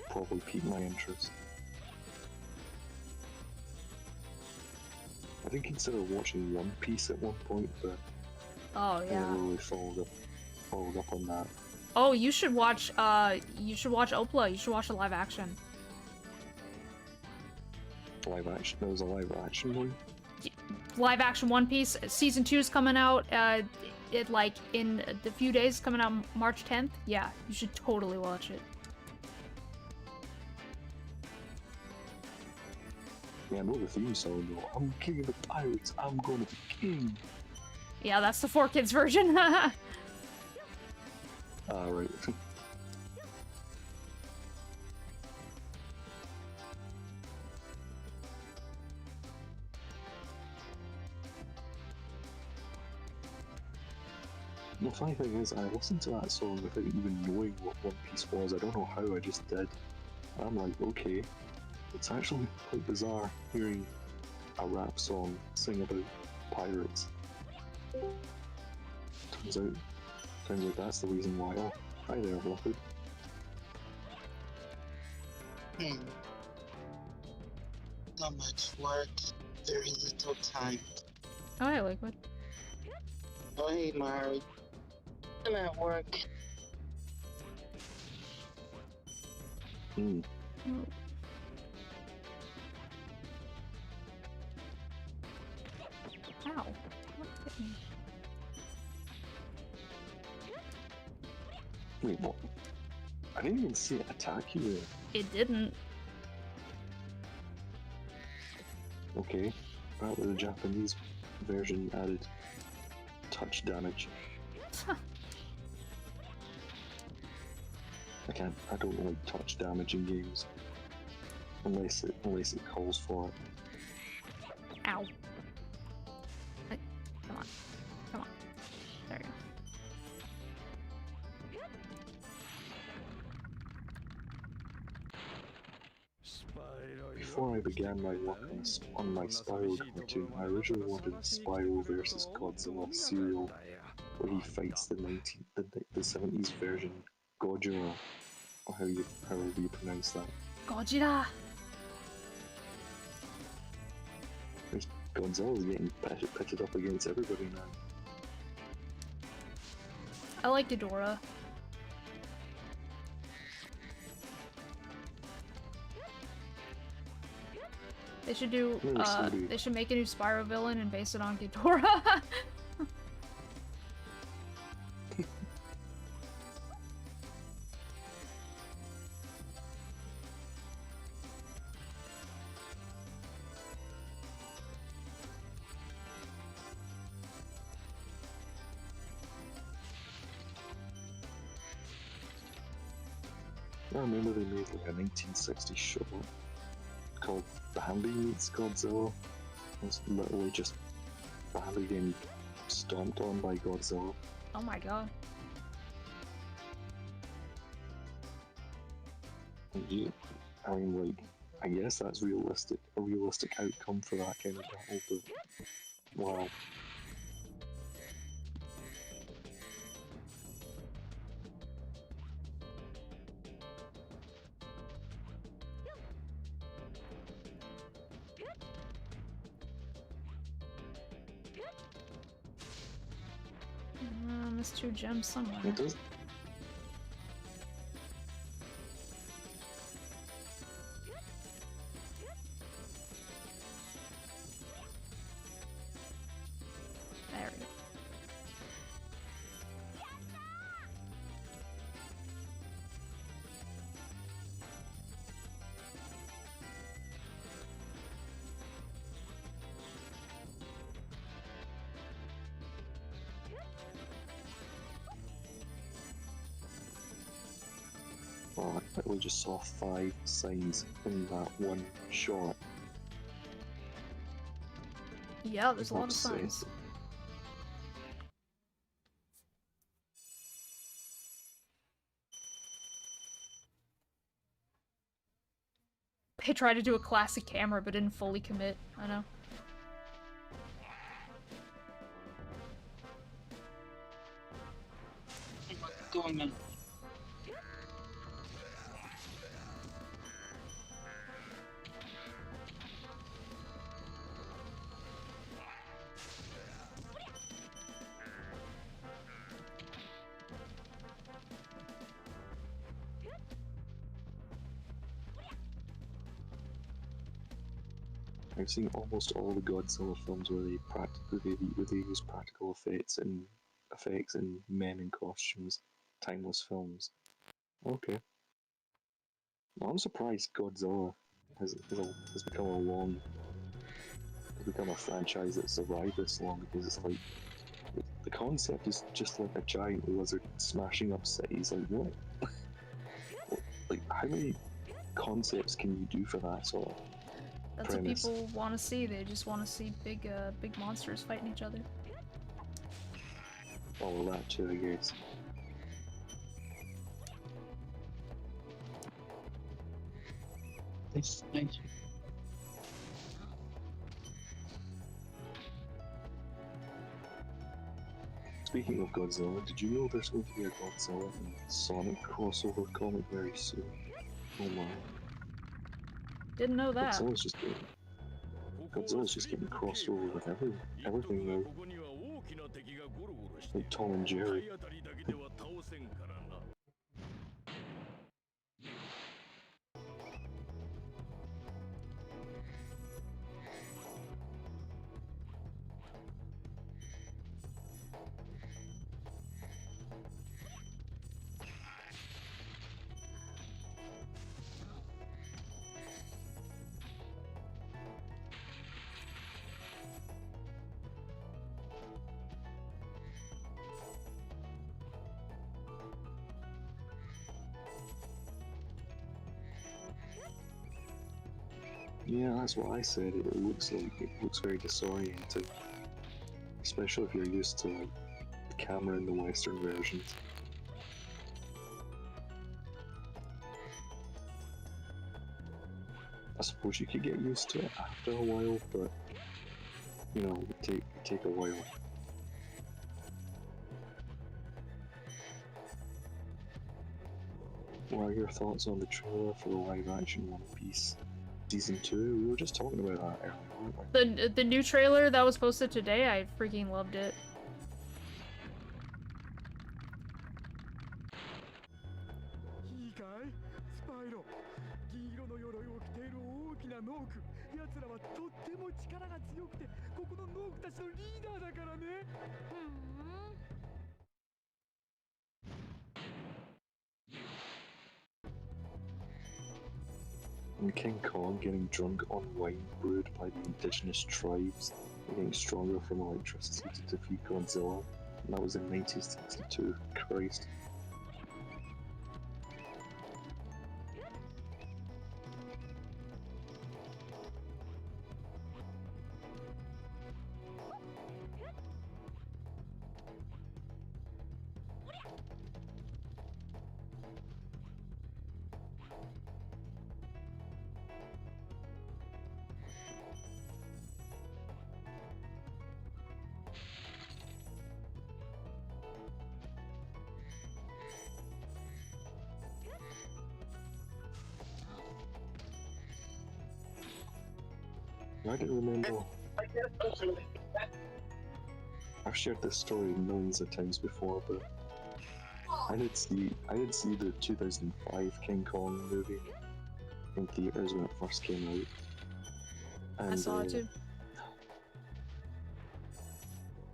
probably pique my interest. I did consider watching One Piece at one point, but oh yeah, I never really followed up on that. Oh, you should watch Opla. You should watch the live action. Live action? There was a live action one? Live action One Piece season 2 is coming out in a few days, coming out March 10th. Yeah, you should totally watch it. Yeah, I know the theme song though. I'm king of the pirates, I'm gonna be king. Yeah, that's the 4Kids version. Right. The funny thing is, I listened to that song without even knowing what One Piece was. I don't know how, I just did. And I'm like, okay, it's actually quite bizarre hearing a rap song sing about pirates. Turns out that's the reason why. Oh, hi there, Vulpine. Not much work, very little time. Oh, hey, Liquid. Oh, hey, Miharu. I'm at work. Hmm. Ow. What hit me? Wait, what? I didn't even see it attack you there. It didn't. Okay, apparently the Japanese version added touch damage. I don't like touch damage in games. Unless it calls for it. Ow. Hey, come on. Come on. There you Spyro, Before I began my work on my Spyro cartoon, I originally wanted a Spyro versus Godzilla serial where he fights the 70s version Gojira, or however you pronounce that. go. Gojira! Godzilla's getting pitted up against everybody now. I like Ghidorah. They should do, they should make a new Spyro villain and base it on Ghidorah. I remember they made like a 1960s short called Bambi Meets Godzilla. It was literally just Bambi getting stomped on by Godzilla. Oh my god. I mean, like, I guess that's a realistic outcome for that kind of battle, but wow. Missed 2 gems somewhere. It does. There we go. Oh, I literally just saw 5 signs in that one shot. Yeah, there's a lot of Let's see. signs. They tried to do a classic camera but didn't fully commit. I know. What's going on? I've seen almost all the Godzilla films where they use practical effects in men in costumes, timeless films. Okay. Well, I'm surprised Godzilla has become a franchise that survived this long, because it's like the concept is just like a giant lizard smashing up cities. Like what? Like how many concepts can you do for that sort of That's premise? what people want to see. They just want to see big monsters fighting each other. All of that too, I guess. It's nice. Speaking of Godzilla, did you know there's going to be a Godzilla and Sonic crossover comic very soon? Oh my. Didn't know that. Godzilla's just getting crossed over with everything now. Like Tom and Jerry. Yeah, that's what I said. It looks very disorienting, especially if you're used to like the camera in the Western versions. I suppose you could get used to it after a while, but you know, it take a while. What are your thoughts on the trailer for the live-action One Piece Season 2? We were just talking about that earlier, weren't we? The new trailer that was posted today, I freaking loved it. Spyro. 銀色の鎧を着ている大きなノーク。奴らはとっても力が強くて、ここのノークたちのリーダーだからね。And King Kong getting drunk on wine brewed by the indigenous tribes, getting stronger from electricity to defeat Godzilla. And that was in 1962. Christ. I can remember. I've shared this story millions of times before, but I did see the 2005 King Kong movie in theaters when it first came out. And, I saw it too.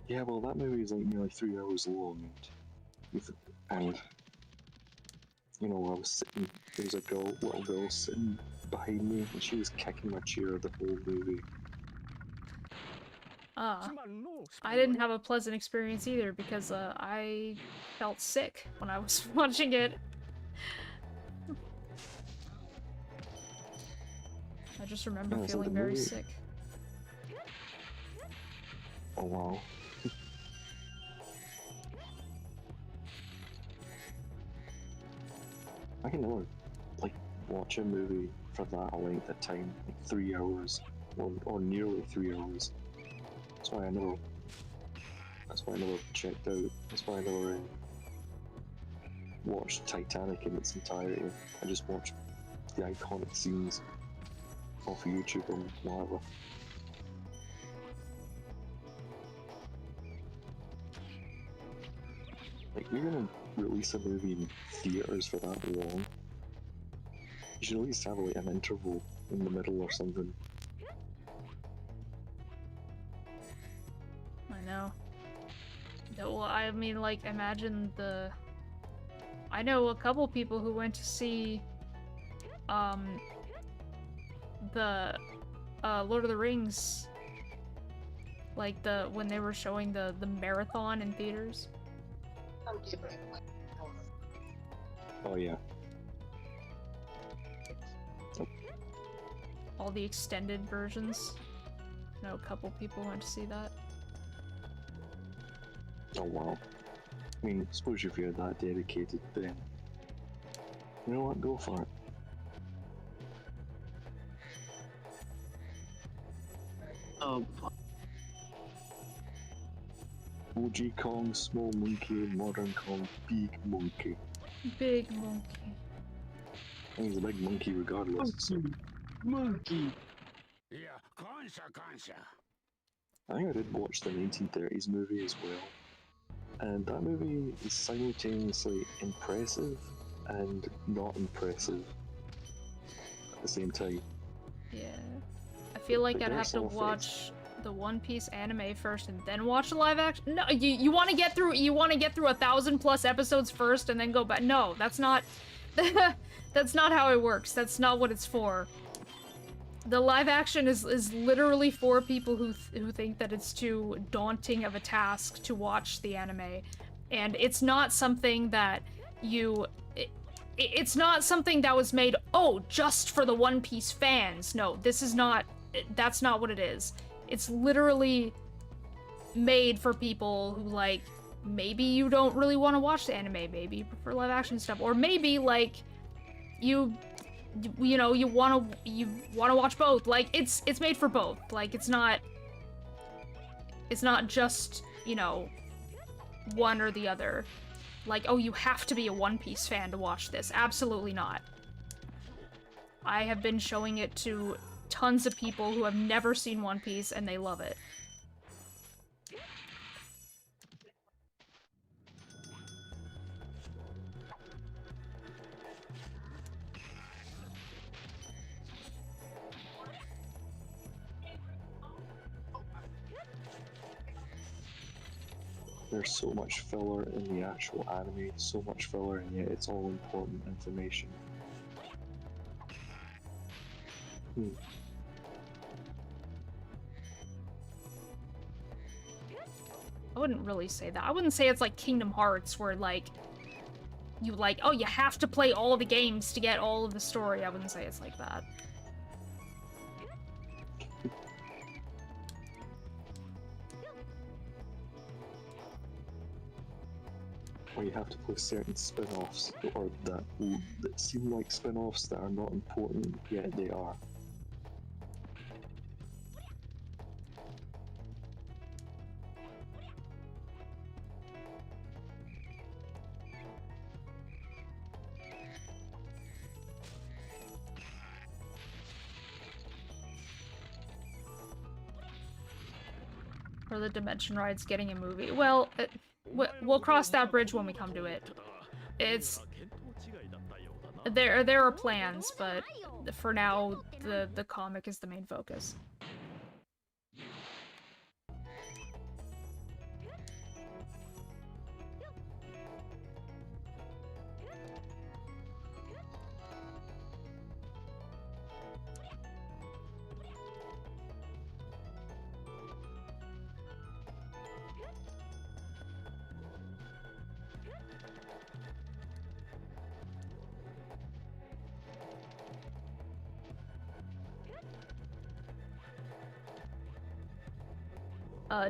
Yeah, well, that movie is like nearly 3 hours long, and you know, I was sitting. There was a little girl sitting behind me, and she was kicking my chair the whole movie. I didn't have a pleasant experience either because I felt sick when I was watching it. I just remember feeling very sick. Oh wow. I can never, like, watch a movie for that length of time, like 3 hours, or nearly 3 hours. That's why I never checked out. That's why I never watched Titanic in its entirety. I just watched the iconic scenes off of YouTube or whatever. Like, if you're gonna release a movie in theaters for that long, you should at least have like an interval in the middle or something. I know. Well, I mean, like, imagine the... I know a couple people who went to see, the, Lord of the Rings, like, when they were showing the marathon in theaters. Oh yeah. All the extended versions. I know a couple people went to see that. Oh wow. I mean, suppose if you're that dedicated, then you know what, go for it. Oh, OG Kong, small monkey, modern Kong, big monkey. Big monkey. I think he's a big monkey regardless. monkey. Yeah, kansha. I think I did watch the 1930s movie as well, and that movie is simultaneously impressive and not impressive at the same time. Yeah. I feel like But I'd have there's to some watch the One Piece anime first and then watch the live action. No, you want to get through 1,000+ episodes first and then go back. No, that's not that's not how it works. That's not what it's for. The live action is literally for people who think that it's too daunting of a task to watch the anime, and it's not something that it's not something that was made, oh, just for the One Piece fans. No, this is not, that's not what it is. It's literally made for people who, like, maybe you don't really want to watch the anime, maybe you prefer live action stuff, or maybe, like, you know, you want to watch both. Like, it's made for both. Like, it's not just, you know, one or the other. Like, oh, you have to be a One Piece fan to watch this. Absolutely not. I have been showing it to tons of people who have never seen One Piece, and they love it. There's so much filler in the actual anime, so much filler, and yet it's all important information. I wouldn't really say that. I wouldn't say it's like Kingdom Hearts, where, like, you, like, oh, you have to play all of the games to get all of the story. I wouldn't say it's like that. Or you have to play certain spin-offs, or that seem like spin-offs that are not important, yet they are. Or the Dimension Ride's getting a movie. Well, we'll cross that bridge when we come to it. It's... There are plans, but for now, the comic is the main focus.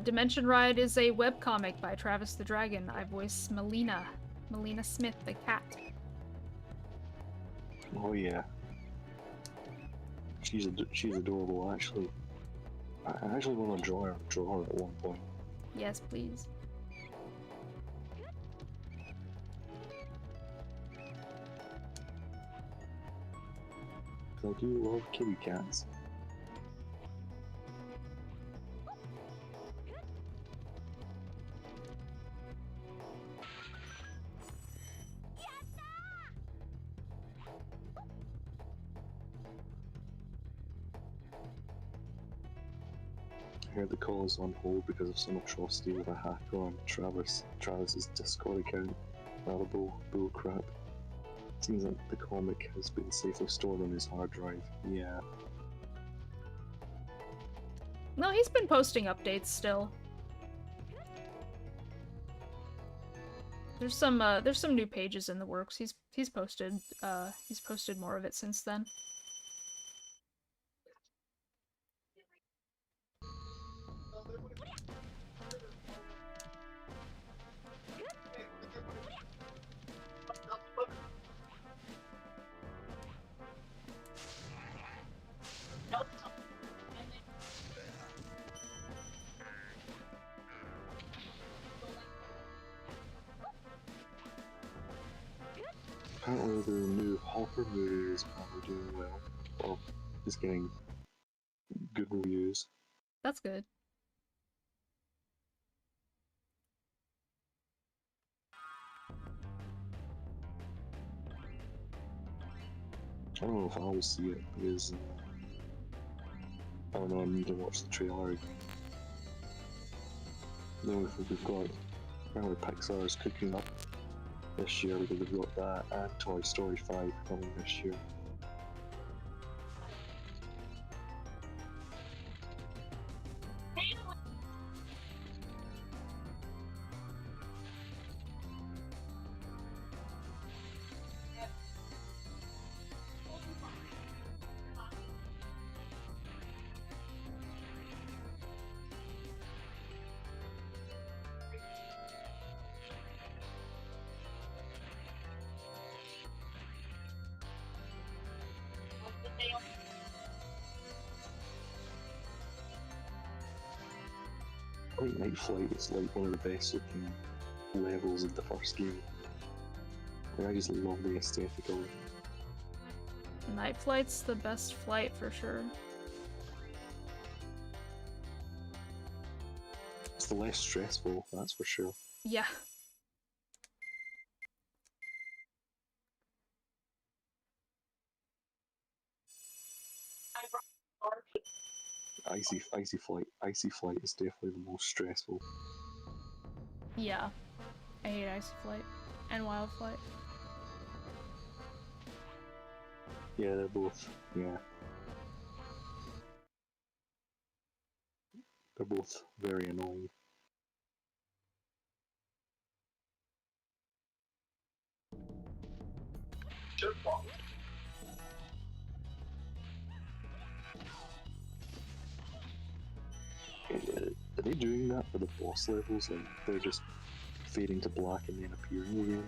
Dimension Ride is a webcomic by Travis the Dragon. I voice Melina Smith, the cat. Oh yeah. She's adorable, actually. I actually want to draw her at one point. Yes, please. I do love kitty cats. I heard the call is on hold because of some atrocity with a hacker on Travis's Discord account. Rather bull crap. Seems like the comic has been safely stored on his hard drive. Yeah. No, he's been posting updates still. There's some new pages in the works. He's posted more of it since then. Apparently the new Hopper movie is probably doing well. Well, it's getting good reviews. That's good. I don't know if I will see it because I don't know, I need to watch the trailer again. Then we've got apparently Pixar is cooking up this year because they've got that and Toy Story 5 coming this year. think Night Flight is like one of the best looking levels in the first game. And I just love the aesthetic of it. Night Flight's the best flight for sure. It's the less stressful, that's for sure. Yeah. Icy Flight is definitely the most stressful. Yeah. I hate Icy Flight and Wild Flight. Yeah, they're both, yeah. They're both very annoying. Are they doing that for the boss levels? Like, they're just fading to black and then appearing again?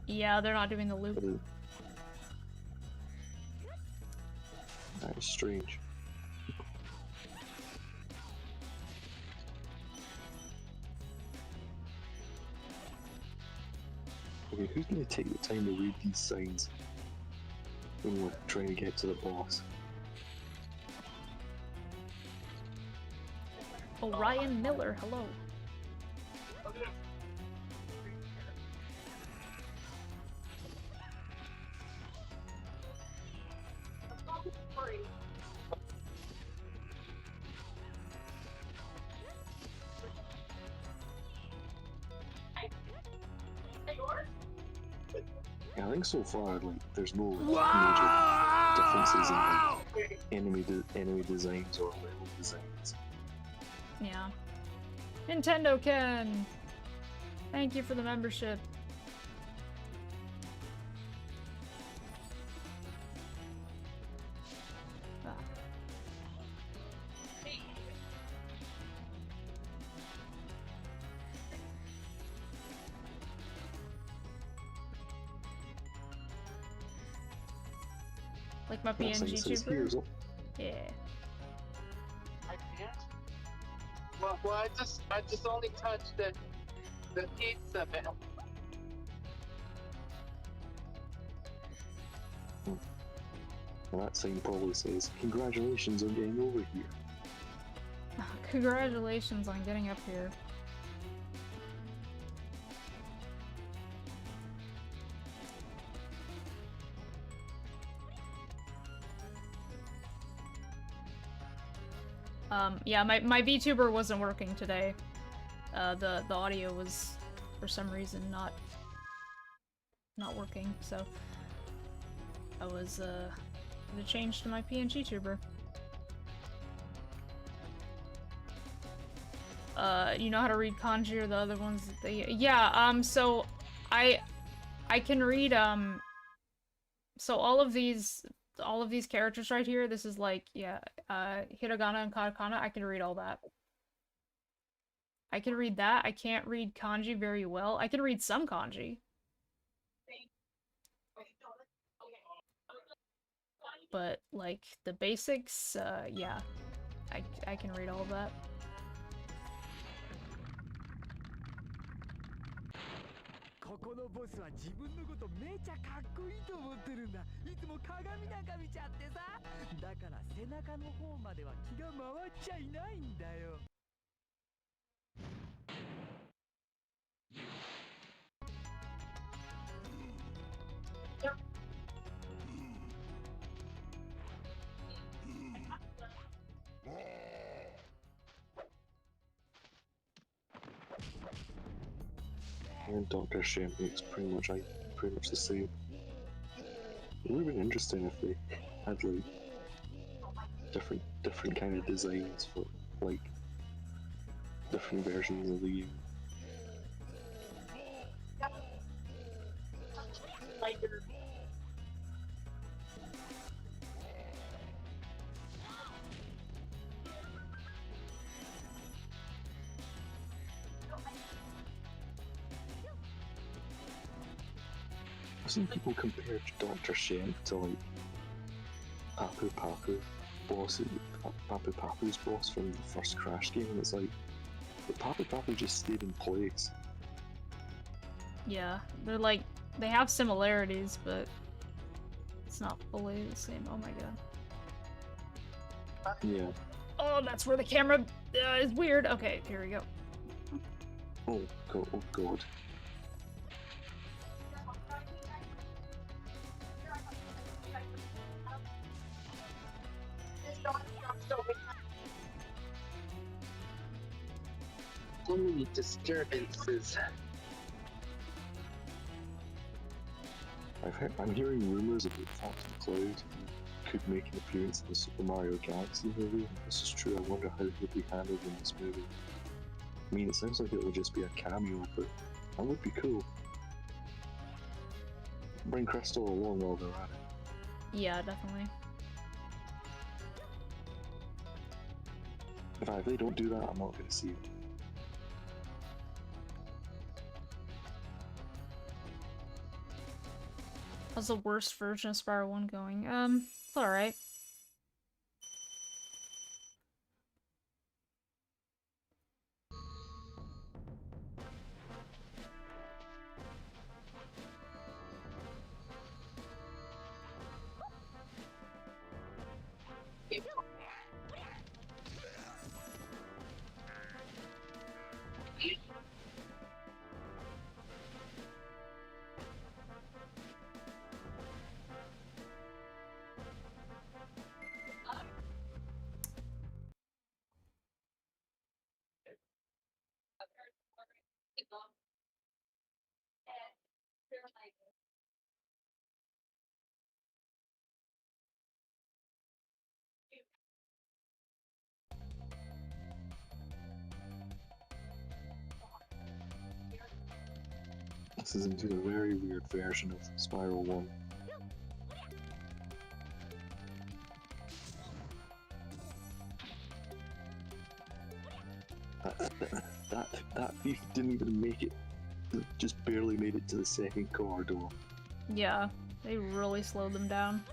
Yeah, they're not doing the loop. That is strange. Okay, who's gonna take the time to read these signs when we're trying to get to the boss? Orion Miller, hello. Yeah, I think so far, like, there's no major differences in like, enemy designs or level designs. Yeah. Nintendo Ken! Thank you for the membership. Ah. Like my PNG tuber? Yeah. I can't. Well, I just only touched the pizza bell. Well, that sign probably says, "Congratulations on getting over here." Congratulations on getting up here. Yeah, my VTuber wasn't working today. The audio was, for some reason, not working, so I was gonna change to my PNG tuber. You know how to read kanji or the other ones? Yeah. So I can read so all of these characters right here, this is like, yeah, hiragana and katakana, I can read all that. I can read that. I can't read kanji very well. I can read some kanji. But, like, the basics, yeah. I can read all of that. And Dr. Shem makes pretty much the same. It would have been interesting if they had like different kind of designs for like different versions of the game. I've seen people compare Dr. Shem to like Papu Papu's boss from the first Crash game, and it's like, But probably just stayed in place. Yeah, they're like, they have similarities, but it's not fully the same. Oh my god. Yeah. Oh, that's where the camera is weird. Okay, here we go. Oh god. Oh god. So many disturbances. I'm hearing rumors about Phantom Cloud who could make an appearance in the Super Mario Galaxy movie. If this is true, I wonder how he'll be handled in this movie. I mean, it sounds like it will just be a cameo, but that would be cool. Bring Crystal along while they're at it. Yeah, definitely. If they don't do that, I'm not going to see it. How's the worst version of Spyro 1 going? It's alright. This is into a very weird version of Spyro 1. That thief didn't even make it, just barely made it to the second corridor. Yeah, they really slowed them down.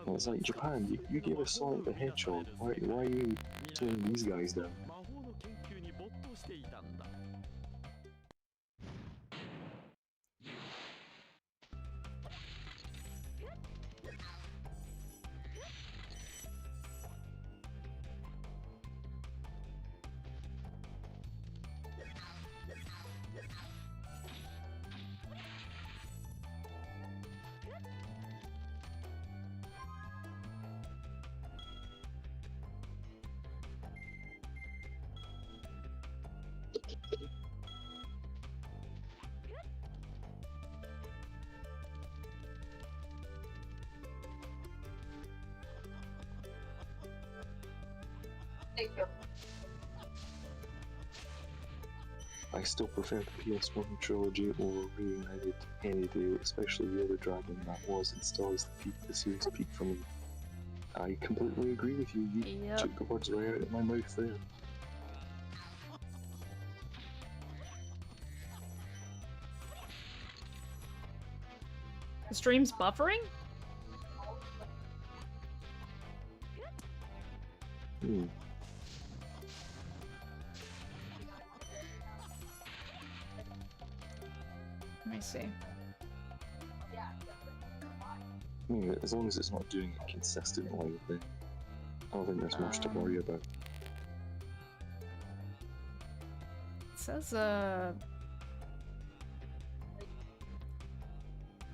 Well, it's like Japan, you gave us Sonic the Hedgehog, why are you turning these guys down? I still prefer the PS1 trilogy over Reunited any day, especially the other Dragon that was and still is the series peak for me. I completely agree with you, you took the words right out of my mouth there. The stream's buffering? Let me see. I mean, as long as it's not doing it consistently, then I don't think there's much to worry about. It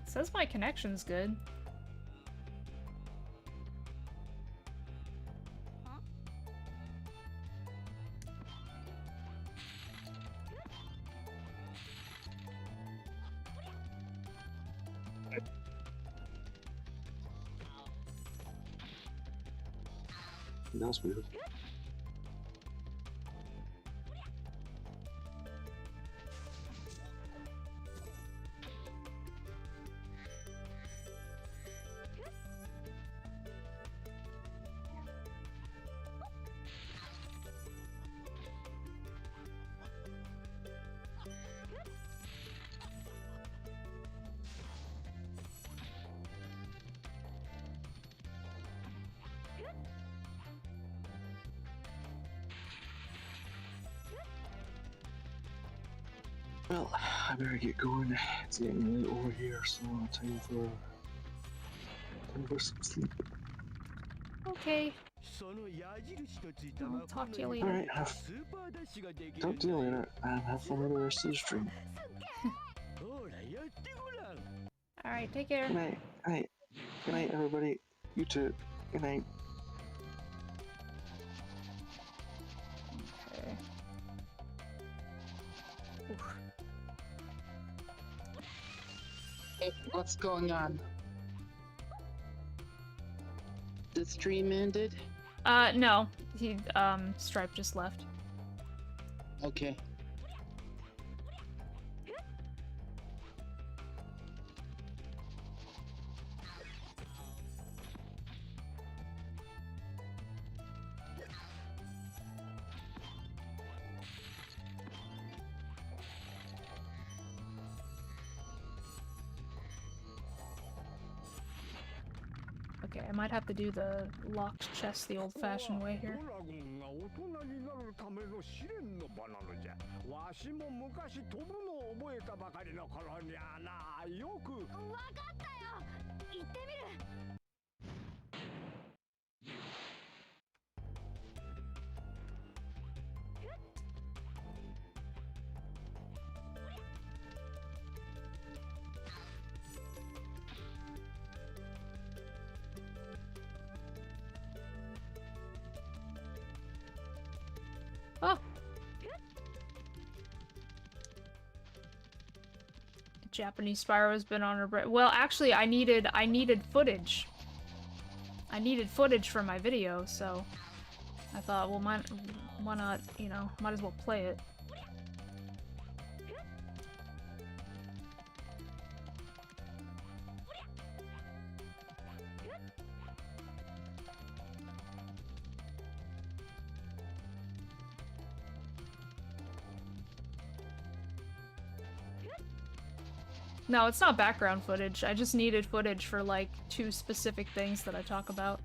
says my connection's good. That's weird. Well, I better get going. It's getting late over here, so time for some sleep. Okay. I'll talk to you later. Alright, talk to you later, and have fun with the rest of the stream. Alright, take care. Good night. Good night, everybody. You too. Good night. Okay. Oof. Hey, what's going on? The stream ended? No. Stripe just left. Okay. Okay, I might have to do the locked chest the old-fashioned way here. わしも昔飛ぶのを覚えたばかりの頃にゃな、よく。わかったよ。行ってみる。Oh. Japanese Spyro has been on her break. Well, actually, I needed footage. I needed footage for my video, so I thought, well, why not? You know, might as well play it. No, it's not background footage. I just needed footage for, like, 2 specific things that I talk about.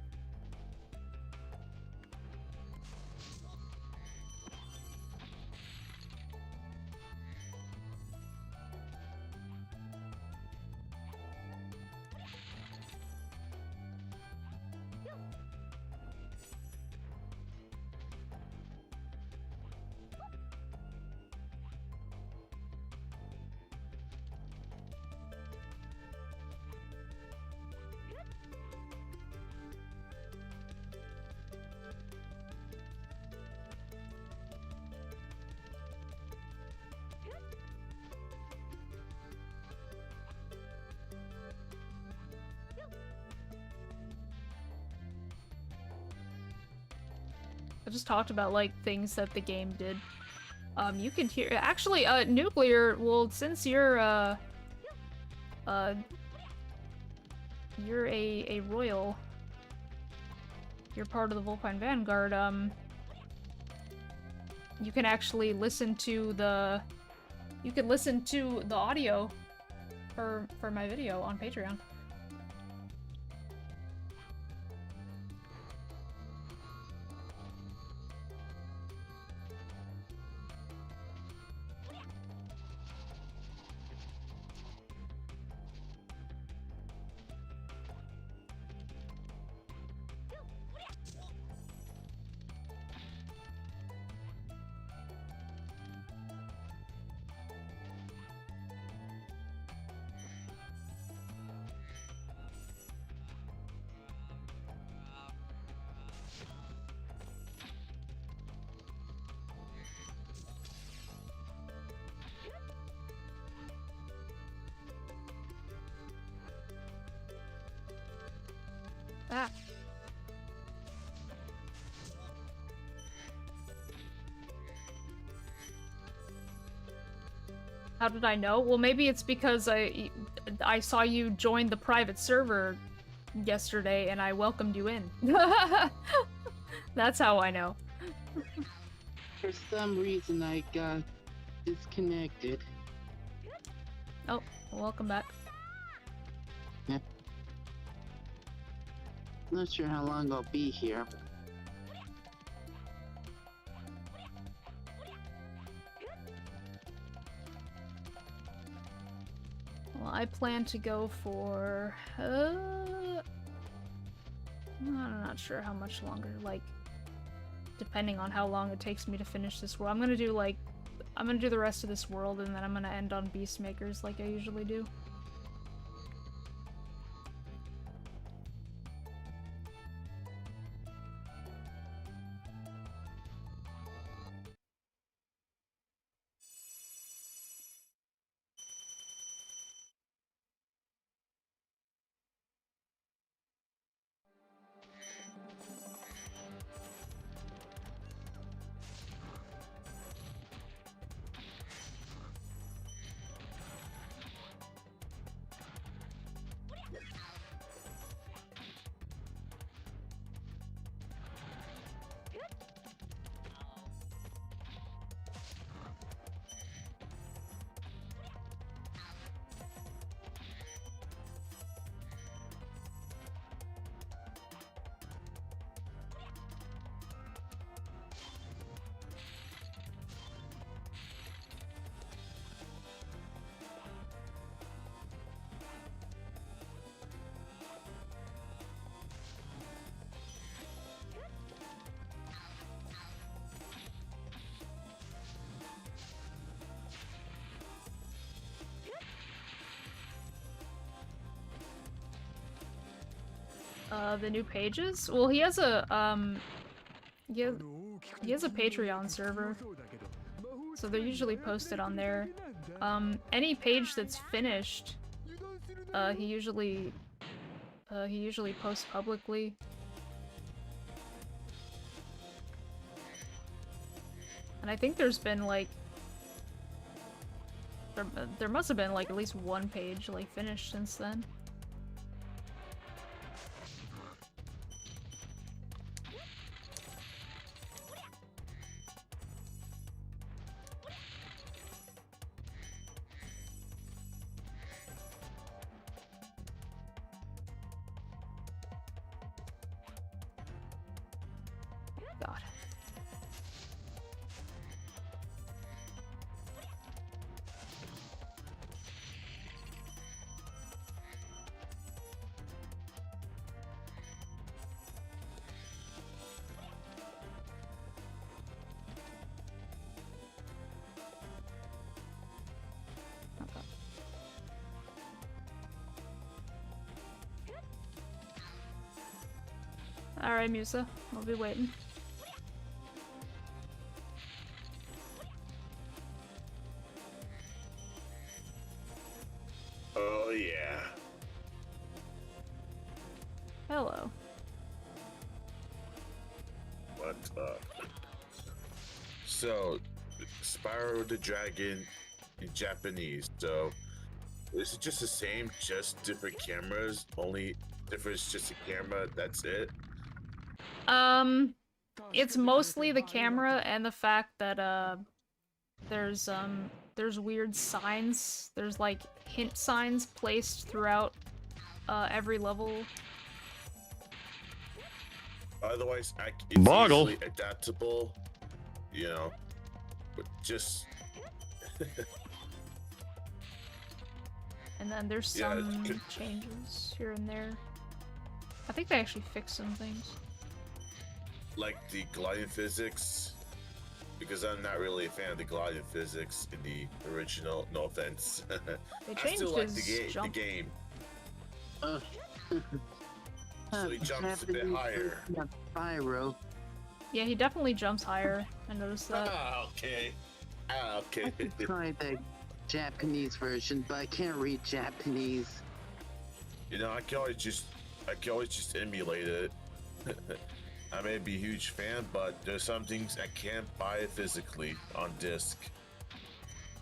I just talked about, like, things that the game did. You can hear- actually, Nuclear, well, since you're a royal, you're part of the Vulpine Vanguard, you can actually listen to the- you can listen to the audio for my video on Patreon. Ah. How did I know? Well, maybe it's because I saw you join the private server yesterday and I welcomed you in. That's how I know. For some reason, I got disconnected. Oh, welcome back. Yeah. Not sure how long I'll be here. Well, I plan to go for... I'm not sure how much longer, like, depending on how long it takes me to finish this world. I'm gonna do, like, I'm gonna do the rest of this world, and then I'm gonna end on Beastmakers like I usually do. The new pages? Well, he has a, he has a Patreon server, so they're usually posted on there. Any page that's finished, he usually posts publicly. And I think there's been, like, there must have been, like, at least one page, like, finished since then. God. Alright, Musa. I'll be waiting. Oh, yeah. Hello. What's up? So, Spyro the Dragon in Japanese. So, is it just the same, just different cameras? Only difference just a camera, that's it? It's mostly the camera and the fact that, there's weird signs. There's, like, hint signs placed throughout, every level. Otherwise, it's easily adaptable, you know, but just... And then there's some changes here and there. I think they actually fixed some things. Like the gliding physics, because I'm not really a fan of the gliding physics in the original, no offense. They I changed still like his jump. the game. So he jumps a bit higher. Spyro. Yeah, he definitely jumps higher. I noticed that. Okay. Okay. I could try the Japanese version, but I can't read Japanese. You know, I can always just emulate it. I may be a huge fan, but there's some things I can't buy physically on disc.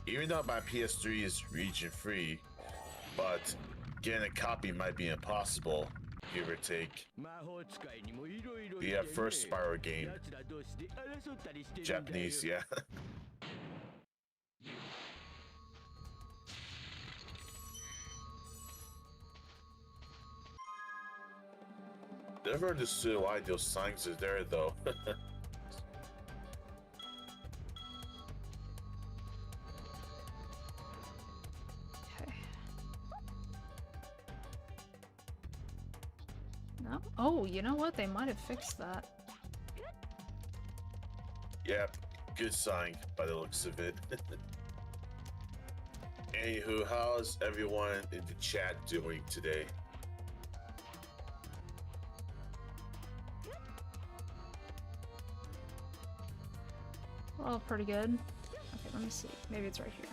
Even though my PS3 is region free, but getting a copy might be impossible, give or take. The first Spyro game. Japanese, yeah. Never understood why those signs are there, though. Okay. No? Oh, you know what? They might have fixed that. Yep, good sign by the looks of it. Anywho, how's everyone in the chat doing today? Well, pretty good. Okay, let me see. Maybe it's right here.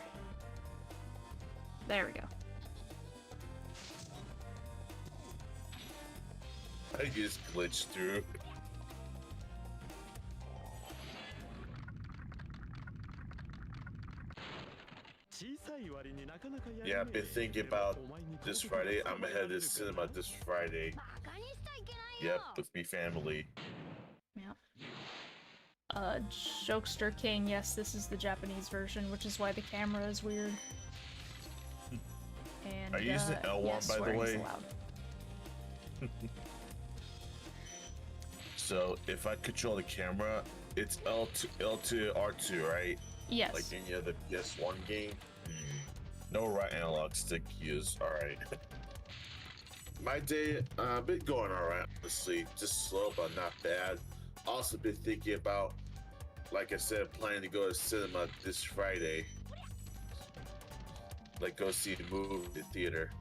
There we go. I just glitched through. Yeah, I've been thinking about this Friday. I'm gonna head to the cinema this Friday. Yep, with me family. Yep. Jokester King, yes, this is the Japanese version, which is why the camera is weird. And, Are you using L1 yes, by the swearing's way? allowed. So if I control the camera, it's L2, R2, right? Yes. Like any other PS1 game? No right analog stick use, alright. My day, been going alright, honestly. Just slow, but not bad. Also been thinking about, like I said, planning to go to cinema this Friday. Like go see the movie in the theater.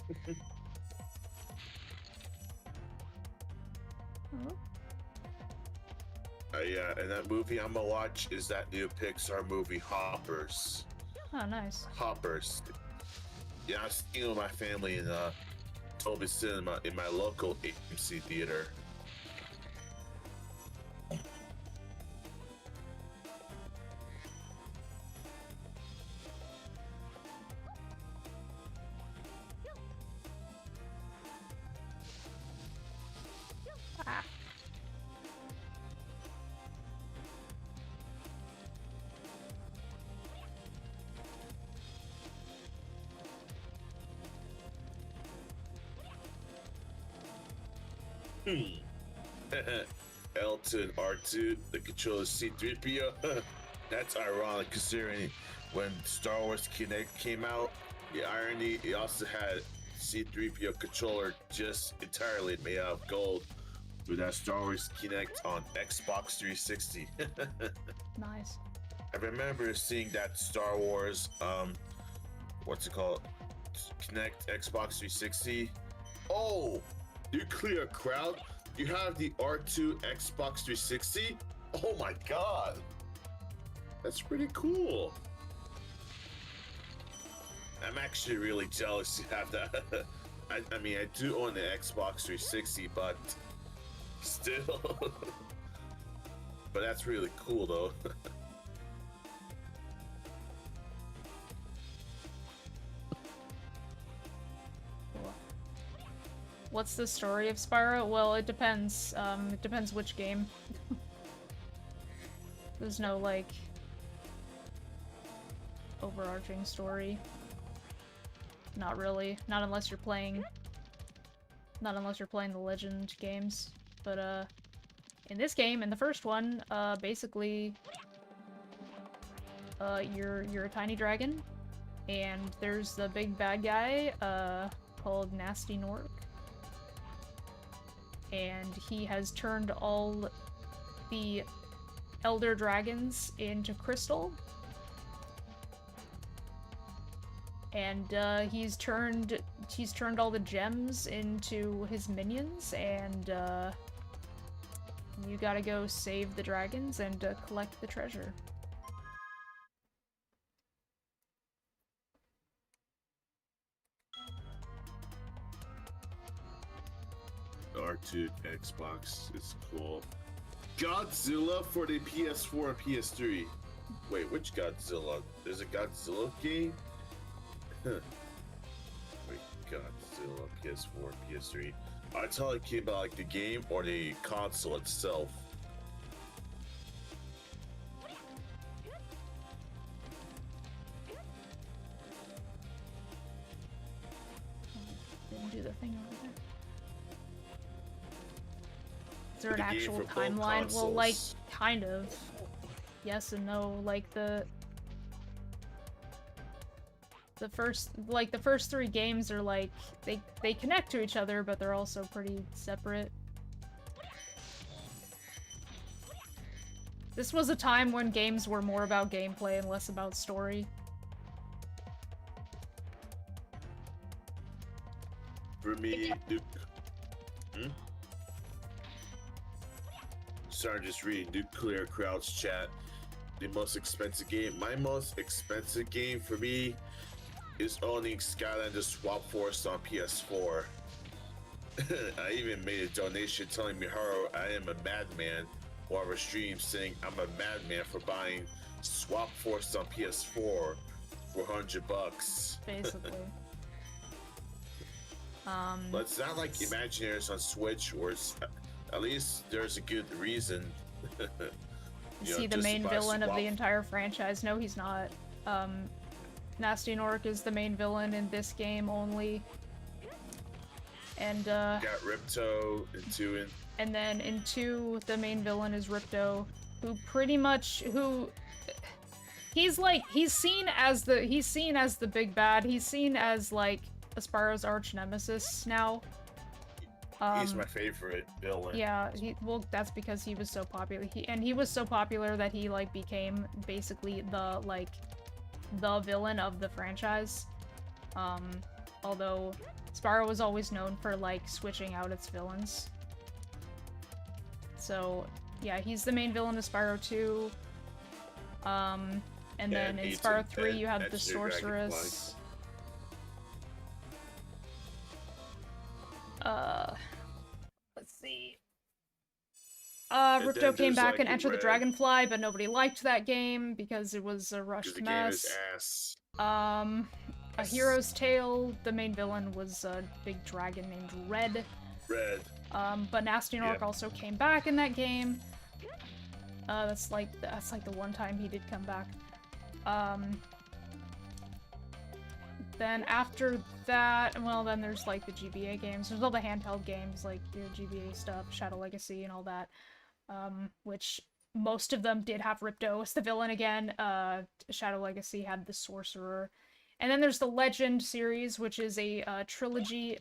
Yeah, and that movie I'm gonna watch is that new Pixar movie, Hoppers. Oh, nice. Hoppers. Yeah, I was seeing with my family in Dolby Cinema in my local AMC theater. Ah. L2 and R2, the controller C3PO. That's ironic considering when Star Wars Kinect came out, the irony, it also had C3PO controller just entirely made out of gold with that Star Wars Kinect on Xbox 360. Nice. I remember seeing that Star Wars, what's it called? Kinect Xbox 360. Oh, Nuclear Crowd. You have the R2 Xbox 360? Oh my god. That's pretty cool. I'm actually really jealous to have that. I mean, I do own the Xbox 360, but still. But that's really cool though. What's the story of Spyro? Well, it depends. It depends which game. There's no, like, overarching story. Not really. Not unless you're playing... Not unless you're playing the Legend games. But, in this game, in the first one, basically... you're a tiny dragon, and there's the big bad guy, called Nasty Nork. And he has turned all the elder dragons into crystal. And he's turned all the gems into his minions, and you gotta go save the dragons and collect the treasure. R2 Xbox is cool. Godzilla for the PS4 and PS3. Wait, which Godzilla? There's a Godzilla game? Wait, Godzilla, PS4, PS3. I tell it came about like the game or the console itself. Didn't do the thing over there. Is there an actual timeline? Well, like, kind of. Yes and no. Like, the first three games are like, they connect to each other, but they're also pretty separate. This was a time when games were more about gameplay and less about story. For me, Sorry, just reading Nuclear Crowd's chat. The most expensive game. My most expensive game for me is owning Skylanders Swap Force on PS4. I even made a donation telling Miharu I am a madman while I stream saying I'm a madman for buying Swap Force on PS4 for $100. Basically. But it's not like Imagineers on Switch, or it's, at least there's a good reason. Is he the main villain of the entire franchise? No, he's not. Nasty Nork is the main villain in this game only. And got Ripto in 2 and then in 2 the main villain is Ripto, who pretty much he's seen as the big bad. He's seen as like Spyro's arch nemesis now. He's my favorite villain. Yeah, well, that's because he was so popular. He was so popular that he like became basically the villain of the franchise. Although Spyro was always known for like switching out its villains. So yeah, he's the main villain of Spyro 2. And then in Spyro 3 you have the sorceress. Let's see. Ripto came back and Enter the Dragonfly, but nobody liked that game because it was a rushed mess. A Hero's Tale, the main villain was a big dragon named Red. But Nasty Nork also came back in that game. That's like the one time he did come back. Then after that, well, then there's like the GBA games. There's all the handheld games like the GBA stuff, Shadow Legacy and all that. Which most of them did have Ripto as the villain again. Shadow Legacy had the Sorcerer. And then there's the Legend series, which is a trilogy.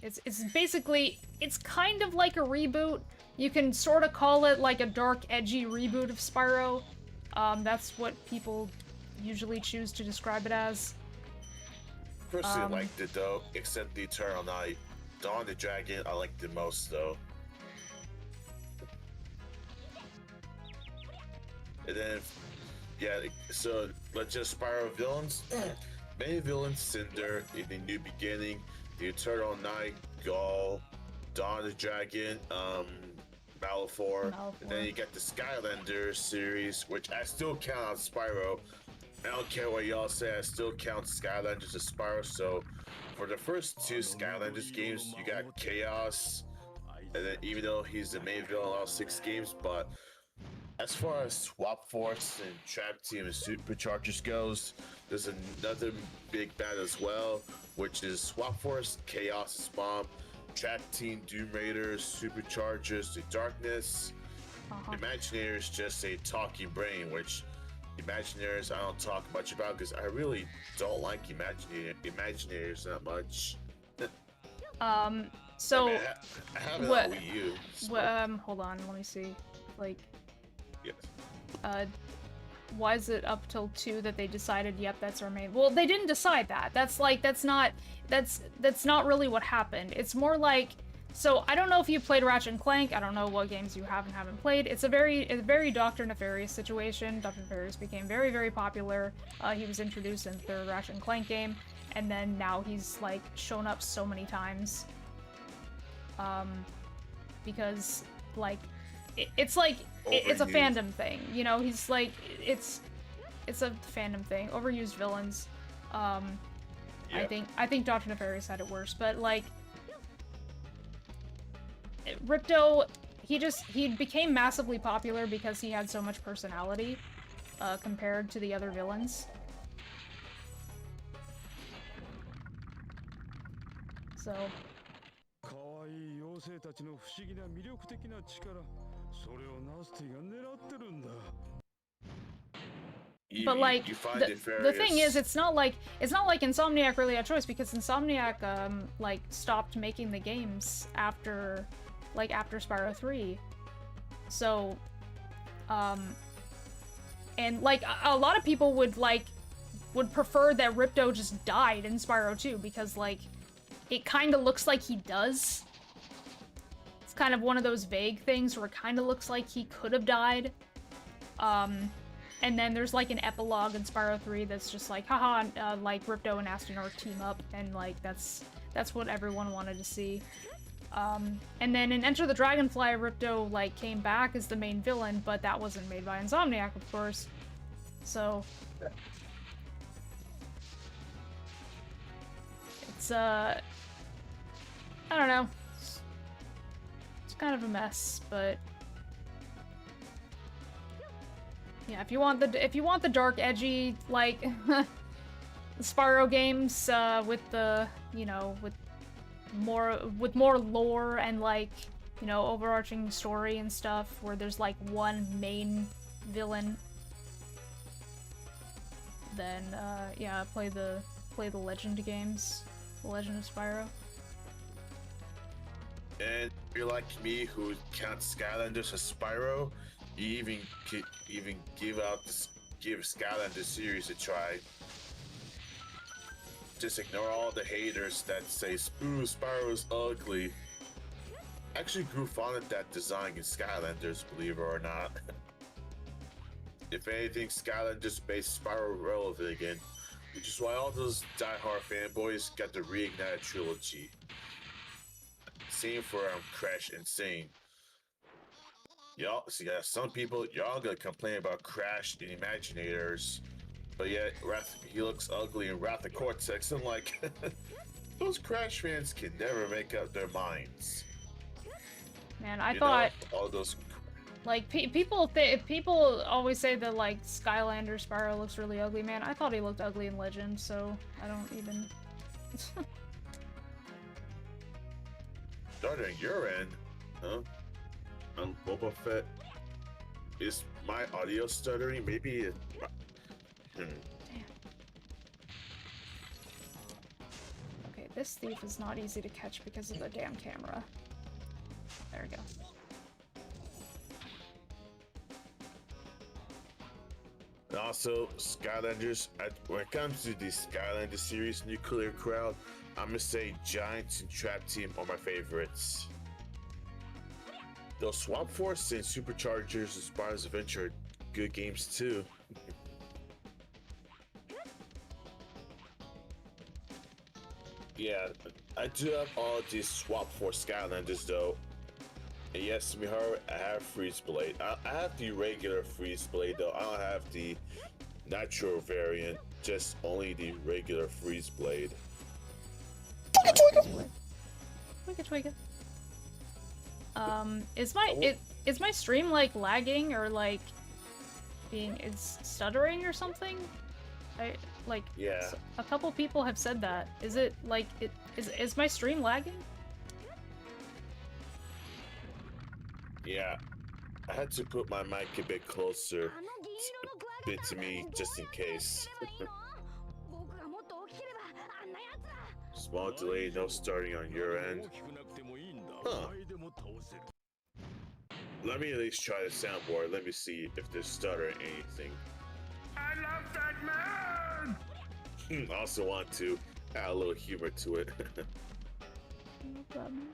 It's basically, it's kind of like a reboot. You can sort of call it like a dark, edgy reboot of Spyro. That's what people usually choose to describe it as. Personally liked it though, except the Eternal Night. Dawn the Dragon I liked the most though. And then, yeah, so let's just Spyro villains. Main villain Cinder in the New Beginning, the Eternal Night, Gaul, Dawn the Dragon, Malefor. And then you got the Skylanders series, which I still count on Spyro. I don't care what y'all say, I still count Skylanders as Spyro. So for the first 2 Skylanders games, you got Chaos, and then even though he's the main villain in all 6 games, but as far as Swap Force and Trap Team and Superchargers goes, there's another big bad as well, which is Swap Force, Chaos' Bomb, Trap Team, Doom Raiders, Superchargers, The Darkness. Imagineers just a talking brain, which Imagineers I don't talk much about because I really don't like Imagineers that much. So I mean, I have it on Wii U. So. Hold on, let me see. Like, yes. Why is it up till 2 that they decided, yep, that's our main? Well, they didn't decide that. That's not really what happened. It's more like, so I don't know if you played Ratchet and Clank. I don't know what games you have and haven't played. It's a very Dr. Nefarious situation. Dr. Nefarious became very, very popular. He was introduced in the 3rd Ratchet and Clank game, and then now he's like shown up so many times. Because like, it's like, it's a fandom thing, you know. He's like, it's a fandom thing. Overused villains. I think Dr. Nefarious had it worse, but like Ripto, he became massively popular because he had so much personality compared to the other villains. So but like, the thing is, it's not like Insomniac really had choice, because Insomniac like stopped making the games after Spyro 3. So And like a lot of people would prefer that Ripto just died in Spyro 2 because like it kind of looks like he does. It's kind of one of those vague things where it kind of looks like he could have died. And then there's like an epilogue in Spyro 3 that's just like, haha, like Ripto and Astronaut team up, and like that's what everyone wanted to see. And then in Enter the Dragonfly, Ripto like came back as the main villain, but that wasn't made by Insomniac, of course. So it's I don't know. It's kind of a mess, but yeah, if you want the dark, edgy like the Spyro games with the, you know, with more lore and like, you know, overarching story and stuff where there's like one main villain, then yeah, play the Legend games, the Legend of Spyro. And if you're like me who counts Skylanders as Spyro, you even give Skylanders series a try. Just ignore all the haters that say, ooh, Spyro's ugly. I actually grew fond of that design in Skylanders, believe it or not. If anything, Skylanders made Spyro relevant again, which is why all those die-hard fanboys got the Reignited trilogy. Same for Crash Insane. Y'all, see, some people, y'all gonna complain about Crash and Imaginators, but yet he looks ugly in Wrath of Cortex. I'm like, those Crash fans can never make up their minds. Man, I thought all those, like people always say that like Skylander Spyro looks really ugly. Man, I thought he looked ugly in Legend, so I don't even. Starting your end, huh? On Boba Fett, is my audio stuttering? Maybe. Damn. Okay, this thief is not easy to catch because of the damn camera. There we go. And also, Skylanders, when it comes to the Skylanders series nuclear crowd, I'm gonna say Giants and Trap Team are my favorites. Though Swamp Force and Superchargers and Spyro's Adventure are good games too. Yeah, I do have all these Swap Force Skylanders though. And yes, Miharu, I have Freeze Blade. I have the regular Freeze Blade though. I don't have the Nitro variant, just only the regular Freeze Blade. Twigga. Is my stream like lagging or like it's stuttering or something? Yeah. A couple people have said that. Is it like is my stream lagging? Yeah. I had to put my mic a bit closer to me just in case. Small delay, no starting on your end. Huh. Let me at least try the soundboard. Let me see if there's stutter or anything. I love that man! Also want to add a little humor to it. No problem.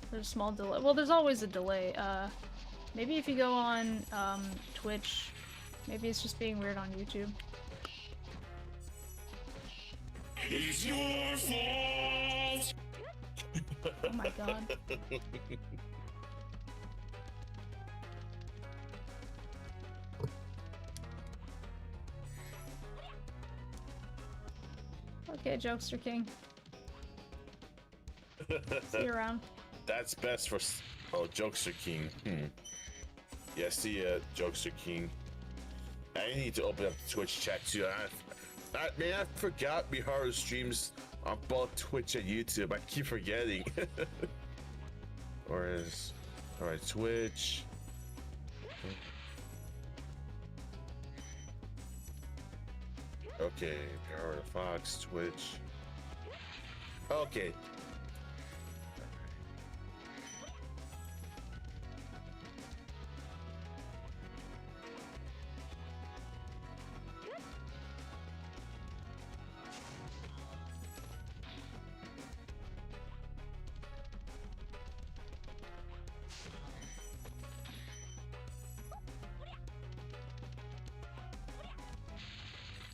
There's a small delay. Well, there's always a delay. Maybe if you go on Twitch, maybe it's just being weird on YouTube. It's your fault! Oh my god. Okay, Jokester King. See you around. That's best for... Oh, Jokester King. Yeah, see ya, Jokester King. I need to open up the Twitch chat too. Man, I forgot Miharu streams on both Twitch and YouTube. I keep forgetting. Alright, Twitch. Okay, Miharu Fox, Twitch. Okay.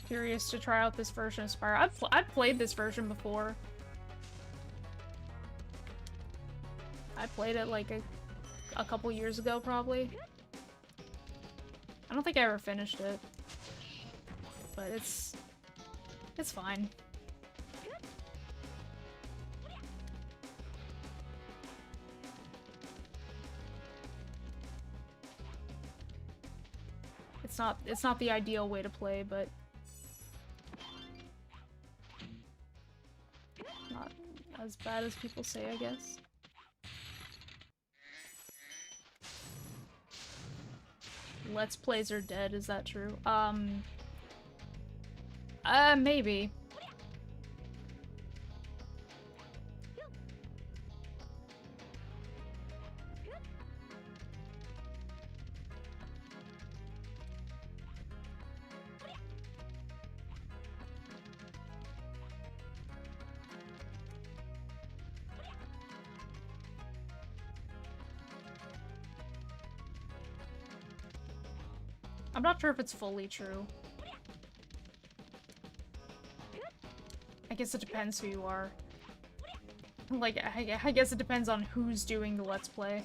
Curious to try out this version of Spyro. I've played this version before. I played it like a couple years ago, probably. I don't think I ever finished it, but it's fine. It's not the ideal way to play, but not as bad as people say, I guess. Let's Plays are dead, is that true? Maybe. I'm not sure if it's fully true. I guess it depends who you are. Like, I guess it depends on who's doing the Let's Play.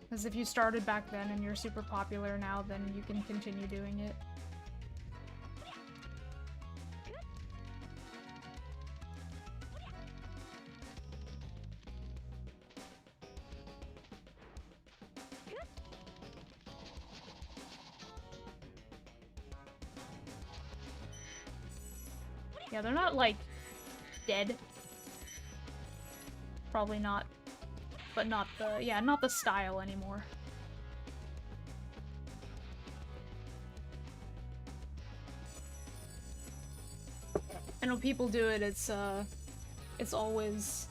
Because if you started back then and you're super popular now, then you can continue doing it. Yeah, they're not, like, dead. Probably not. But not the, yeah, not the style anymore. And when people do it, it's always...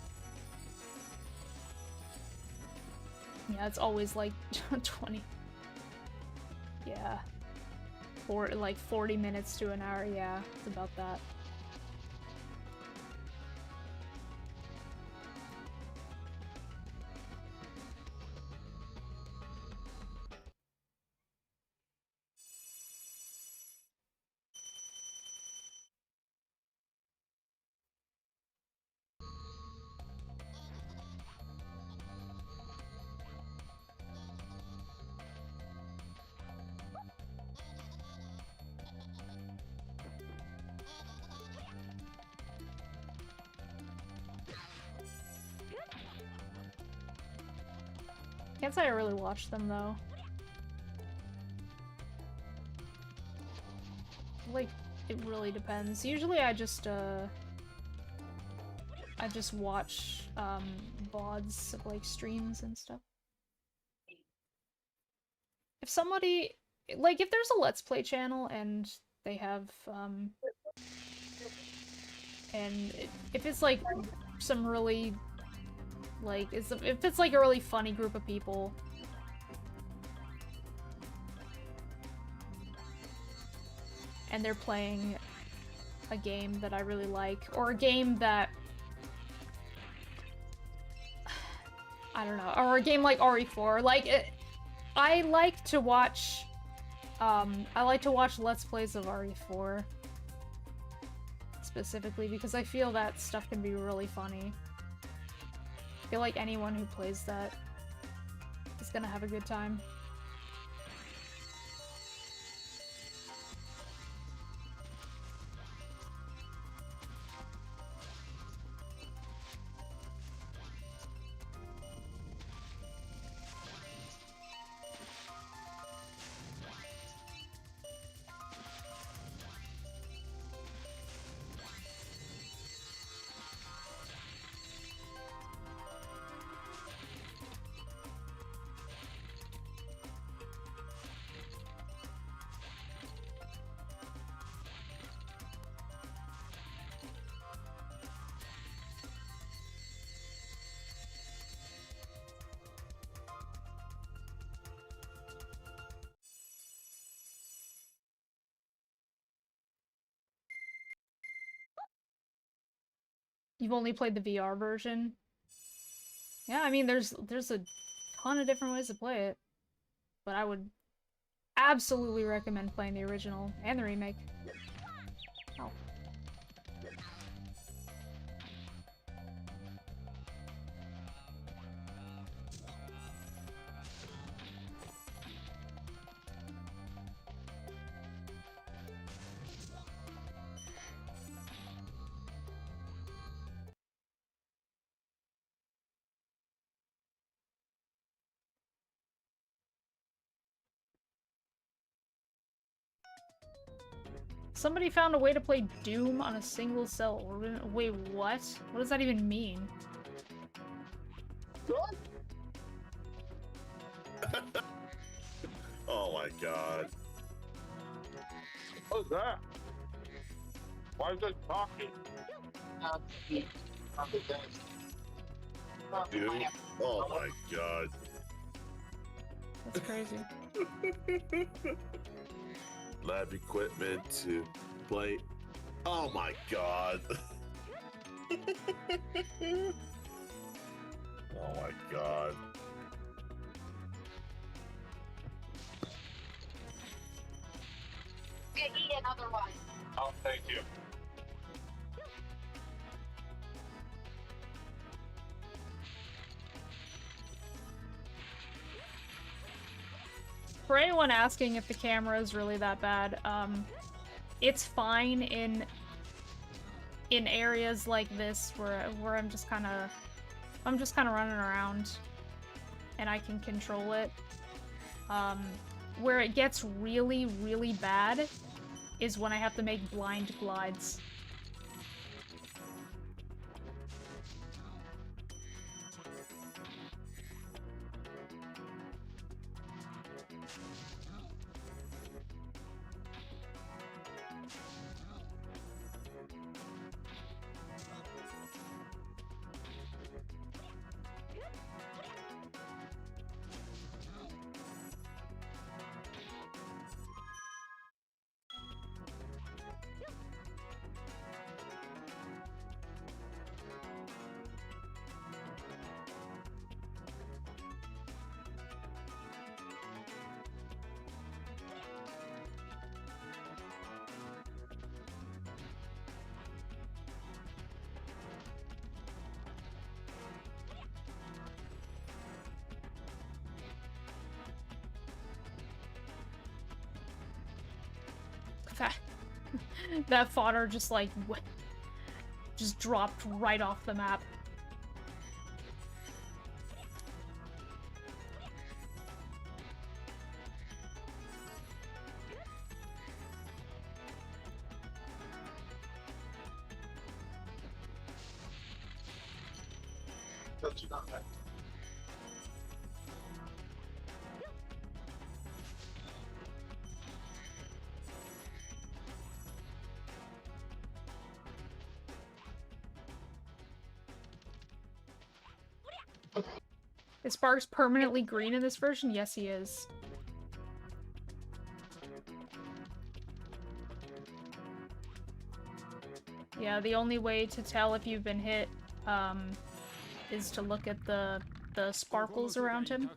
Yeah, it's always, like, 20... Yeah. Or, like, 40 minutes to an hour, yeah, it's about that. Can't say I really watched them though. Like, it really depends. Usually I just watch VODs of like streams and stuff. If somebody, like, if there's a Let's Play channel and they have if it's like some really, like, if it's like a really funny group of people, and they're playing a game that I really like, or a game that, I don't know, or a game like RE4, like, I like to watch Let's Plays of RE4, specifically, because I feel that stuff can be really funny. I feel like anyone who plays that is gonna have a good time. You've only played the VR version? Yeah, I mean, there's a ton of different ways to play it. but I would absolutely recommend playing the original and the remake. Oh. Somebody found a way to play Doom on a single cell. Wait, what? What does that even mean? Oh my god. What's that? Why is it talking? Dude. Oh my god. That's crazy. Lab equipment to play. Oh my god. Oh my god. Eat another one. Oh, thank you. For anyone asking if the camera is really that bad, it's fine in areas like this where I'm just kind of running around and I can control it. Where it gets really, really bad is when I have to make blind glides. That fodder just like just dropped right off the map. Is Sparks permanently green in this version? Yes, he is. Yeah, the only way to tell if you've been hit, is to look at the sparkles around him.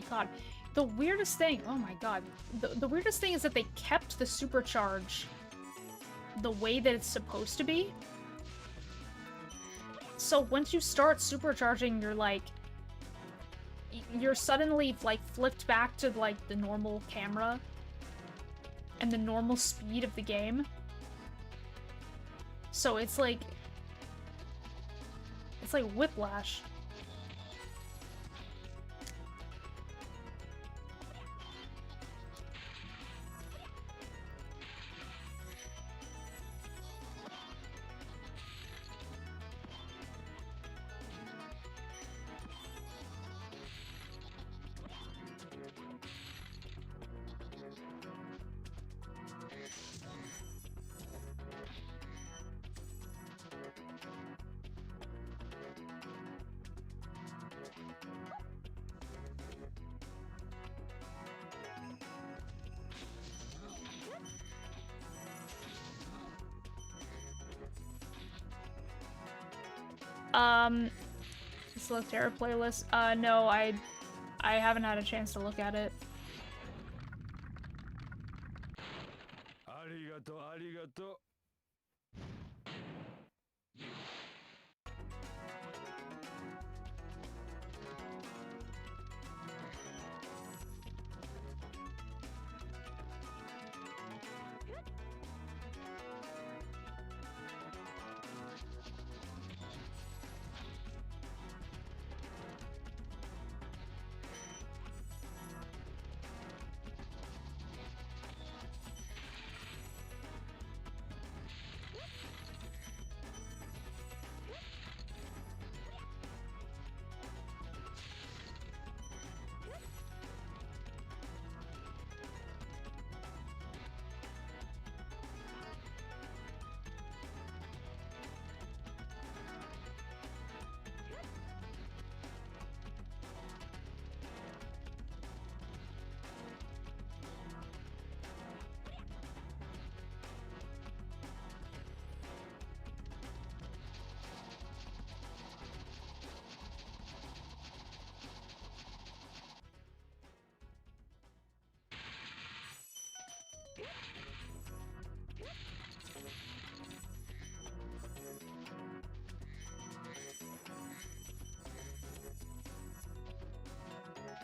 God, the weirdest thing, oh my god, the weirdest thing is that they kept the supercharge the way that it's supposed to be. So once you start supercharging, you're suddenly like flipped back to like the normal camera and the normal speed of the game. So it's like whiplash. Select Terror playlist. No, I haven't had a chance to look at it. Arigato, arigato.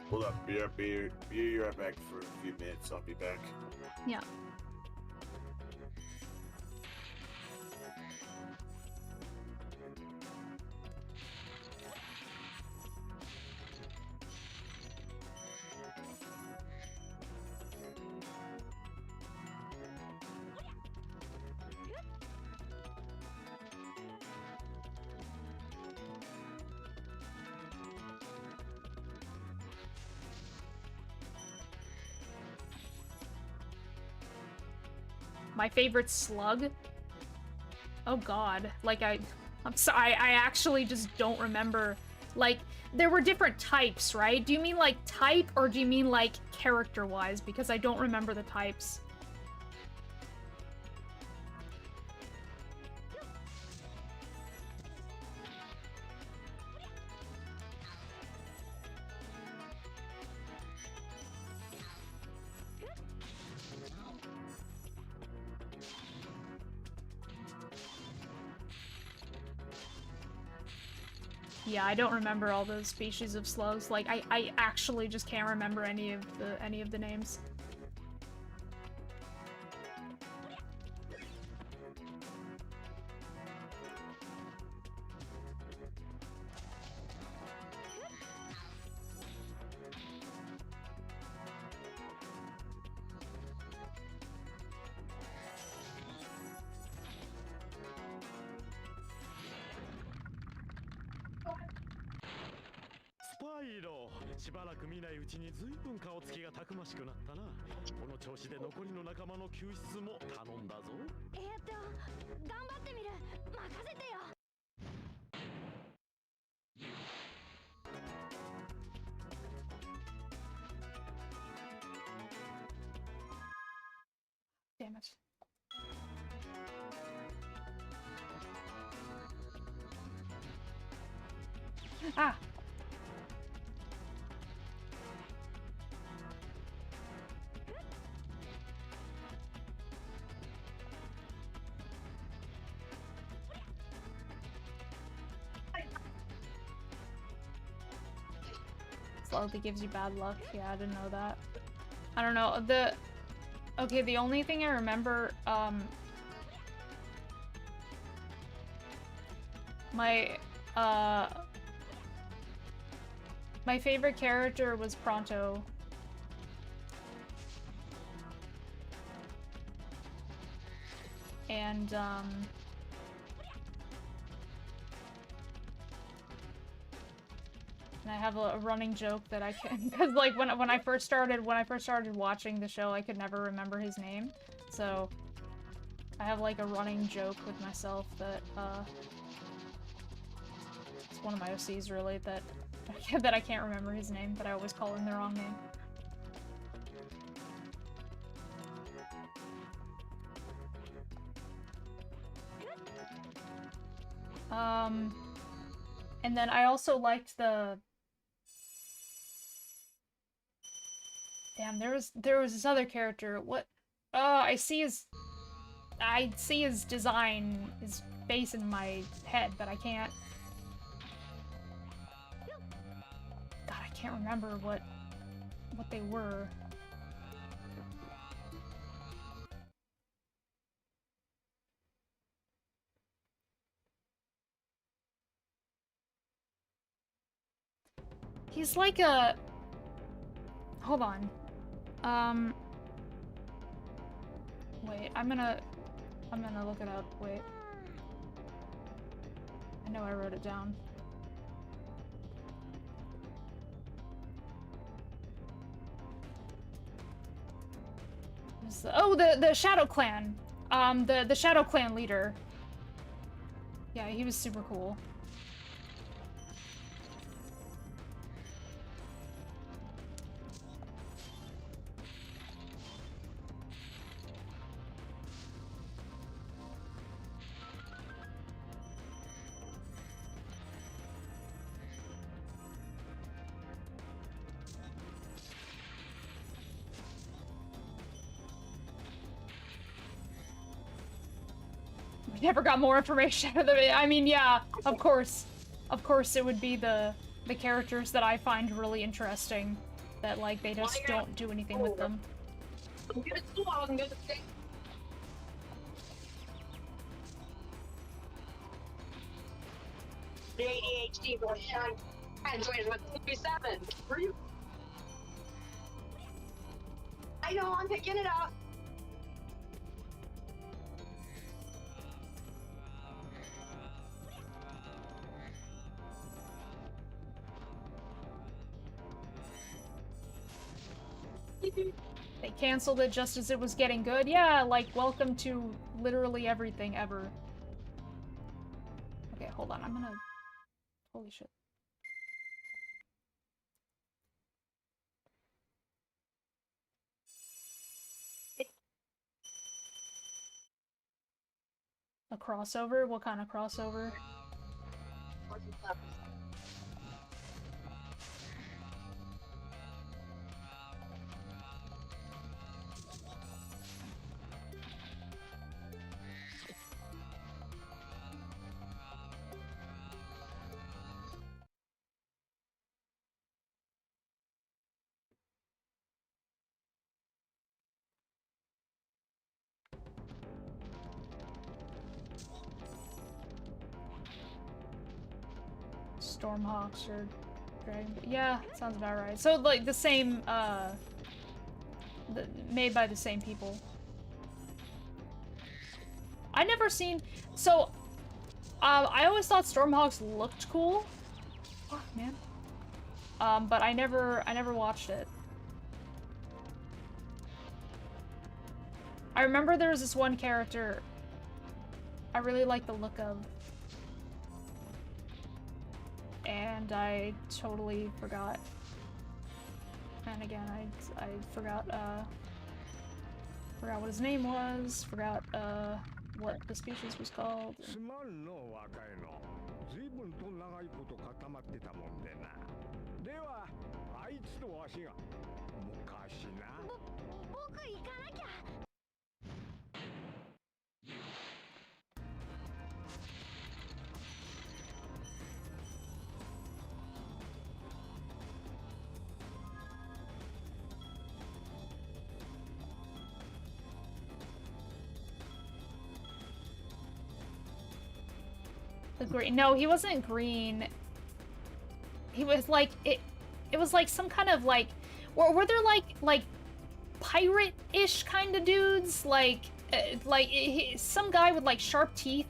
Hold up, be right back for a few minutes. I'll be back. Yeah. My favorite slug? Oh god. Like, I'm sorry, I actually just don't remember. Like, there were different types, right? Do you mean, like, type, or do you mean, like, character-wise? Because I don't remember the types. Yeah, I don't remember all those species of slugs. Like, I actually just can't remember any of the names. Spyro しばらく見ないうちに随分顔つきがたくましくなったな。この調子で残りの仲間の救出も頼んだぞ。頑張ってみる。任せてよ。Damn it. Ah! Slowly gives you bad luck. Yeah, I didn't know that. I don't know. Okay, the only thing I remember, my favorite character was Pronto. And, and I have a running joke that I can, because like when I first started watching the show, I could never remember his name. So I have like a running joke with myself that it's one of my OCs really that I can't remember his name, but I always call him the wrong name. And then I also liked the... Damn, there was this other character. What? I see his design, his face in my head, but I can't... God, I can't remember what they were. He's like a... Hold on. Wait, I'm gonna look it up. Wait. I know I wrote it down. Oh, the Shadow Clan. The Shadow Clan leader. Yeah, he was super cool. Never got more information out of it. I mean, yeah, of course. Of course it would be the characters that I find really interesting. That, like, they just don't do anything with them. The ADHD boy, I enjoyed with 57. Were you? I know, I'm picking it up. They canceled it just as it was getting good. Yeah, like, welcome to literally everything ever. Okay, hold on, I'm gonna... Holy shit. A crossover? What kind of crossover? Stormhawks or Dragon... Yeah, sounds about right. So, like, the same, made by the same people. I never seen... So, I always thought Stormhawks looked cool. Fuck, man. But I never watched it. I remember there was this one character I really liked the look of. And I totally forgot. And again, I forgot what his name was, forgot what the species was called. The green? No, he wasn't green. He was like it was like some kind of like, were there like pirate-ish kind of dudes, like some guy with like sharp teeth.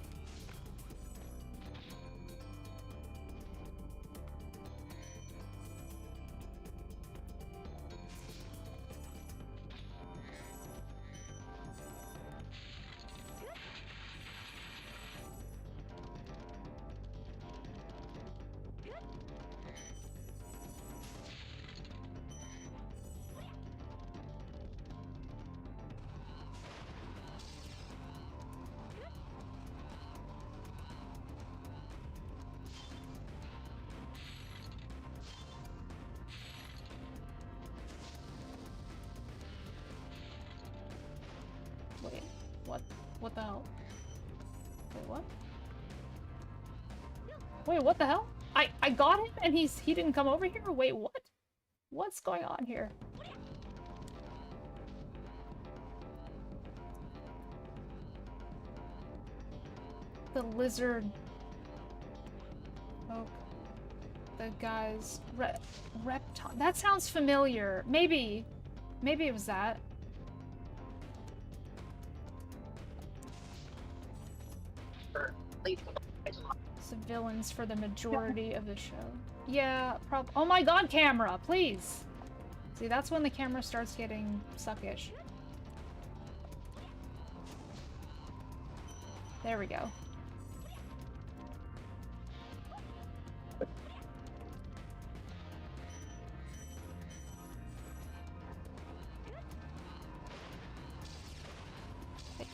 What? What the hell? Wait, what? Wait, what the hell? I got him and he didn't come over here? Wait, what? What's going on here? The lizard... Oh. The guy's... Repton... That sounds familiar. Maybe. Maybe it was that. Villains for the majority of the show. Yeah, oh my god, camera, please! See, that's when the camera starts getting suckish. There we go. Hey,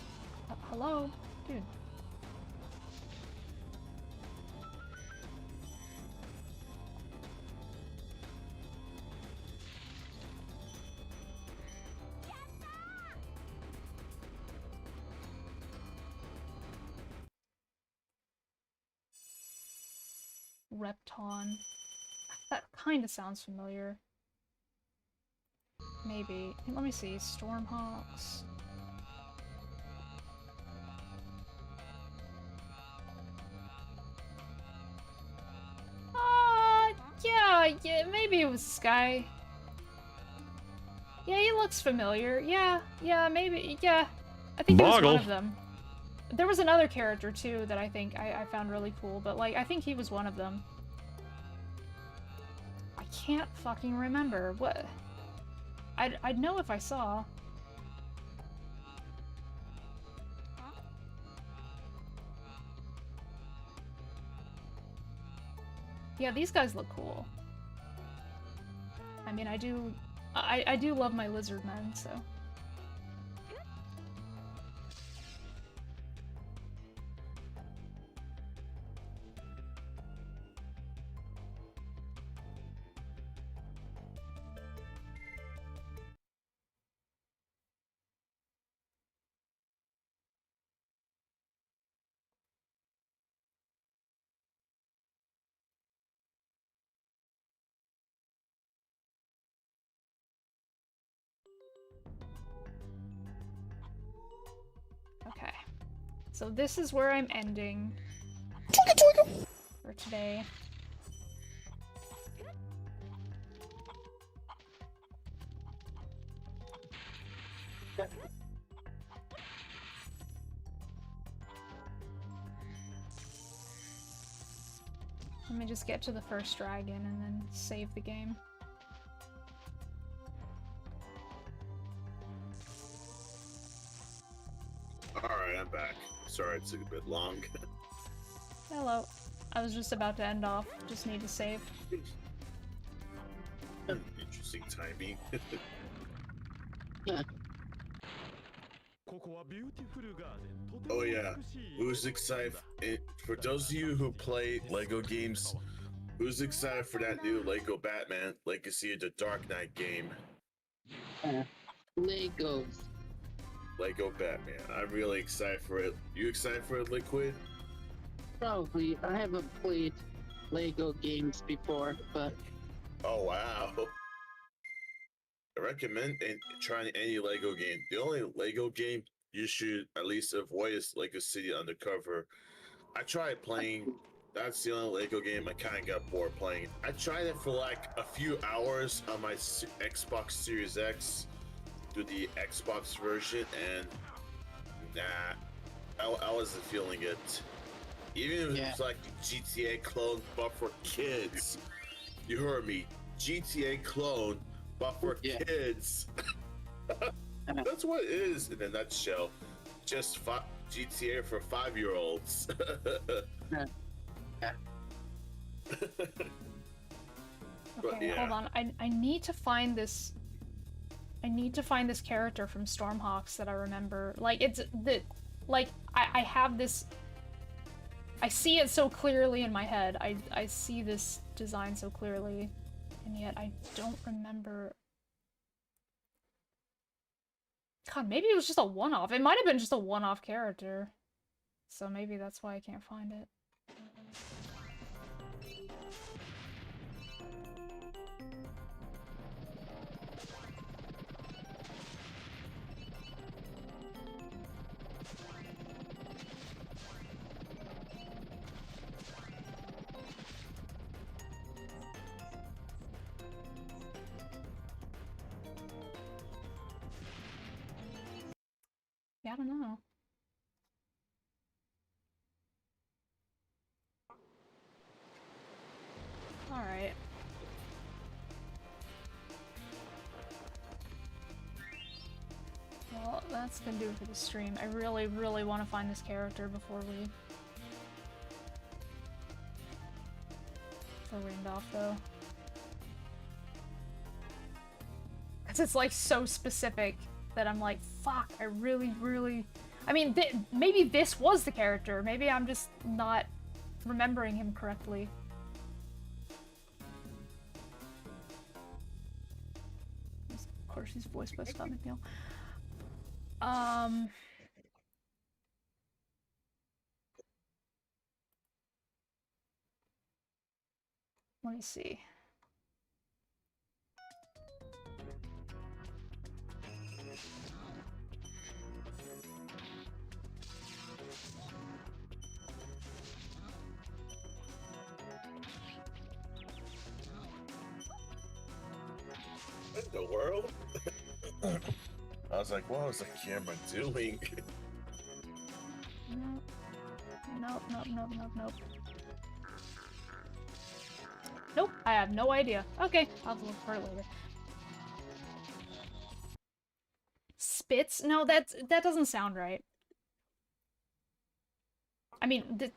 hello? Dude. Repton. That kind of sounds familiar. Maybe. Let me see. Stormhawks. Yeah, maybe it was this guy. Yeah, he looks familiar. Yeah, maybe, yeah. I think he was one of them. There was another character, too, that I think I found really cool, but, like, I think he was one of them. I can't fucking remember. What? I'd know if I saw. Yeah, these guys look cool. I mean, I do love my lizard men, so... Okay, so this is where I'm ending for today. Let me just get to the first dragon and then save the game. Alright, I'm back. Sorry it took a bit long. Hello. I was just about to end off. Just need to save. Interesting timing. Oh yeah, who's excited? For those of you who play Lego games, who's excited for that new Lego Batman Legacy of the Dark Knight game? Legos. Lego Batman. I'm really excited for it. You excited for it, Liquid? Probably. I haven't played Lego games before, but... Oh wow. I recommend trying any Lego game. The only Lego game you should at least avoid is Lego City Undercover. I tried playing. That's the only Lego game I kind of got bored playing. I tried it for like a few hours on my Xbox Series X through the Xbox version, and nah, I wasn't feeling it. Even if it was like the GTA clone, but for kids. You heard me. GTA clone, but for kids. That's what it is in a nutshell. Just GTA for 5-year-olds. Okay, hold on. I need to find this. I need to find this character from Stormhawks that I remember. Like, it's the, like, I have this. I see it so clearly in my head. I see this design so clearly, and yet I don't remember God, maybe it was just a one-off. It might have been just a one-off character. So maybe that's why I can't find it. Yeah, I don't know. Alright. Well, that's gonna do it for the stream. I really, really want to find this character before we end off, though. Because it's, like, so specific that I'm like, fuck, I really, really... I mean, maybe this was the character. Maybe I'm just not remembering him correctly. Of course, he's voiced by Scott McNeil. Let me see. What in the world? I was like, what was the camera doing? Nope. Nope. Nope, I have no idea. Okay, I'll have to look for it later. Spitz? No, that doesn't sound right. I mean,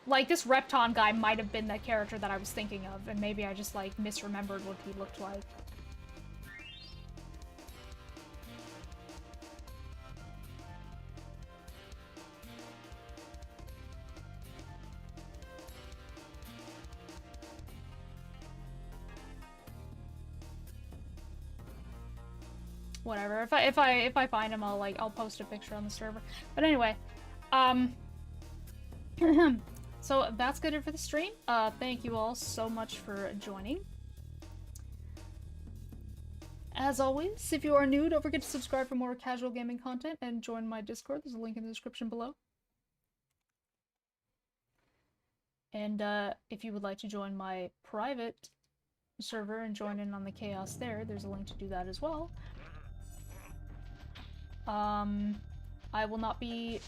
like, this Repton guy might have been the character that I was thinking of, and maybe I just, like, misremembered what he looked like. Whatever. If I find him, I'll post a picture on the server. But anyway, so that's good for the stream. Thank you all so much for joining. As always, if you are new, don't forget to subscribe for more casual gaming content and join my Discord. There's a link in the description below. And if you would like to join my private server and join in on the chaos there, there's a link to do that as well. I will not be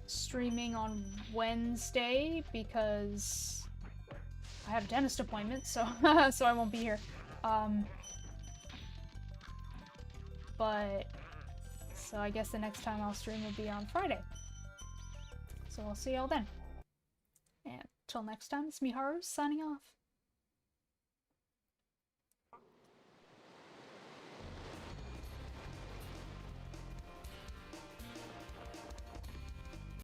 streaming on Wednesday because I have a dentist appointment, so so I won't be here. But so I guess the next time I'll stream will be on Friday. So I'll see y'all then. And till next time, it's Miharu signing off.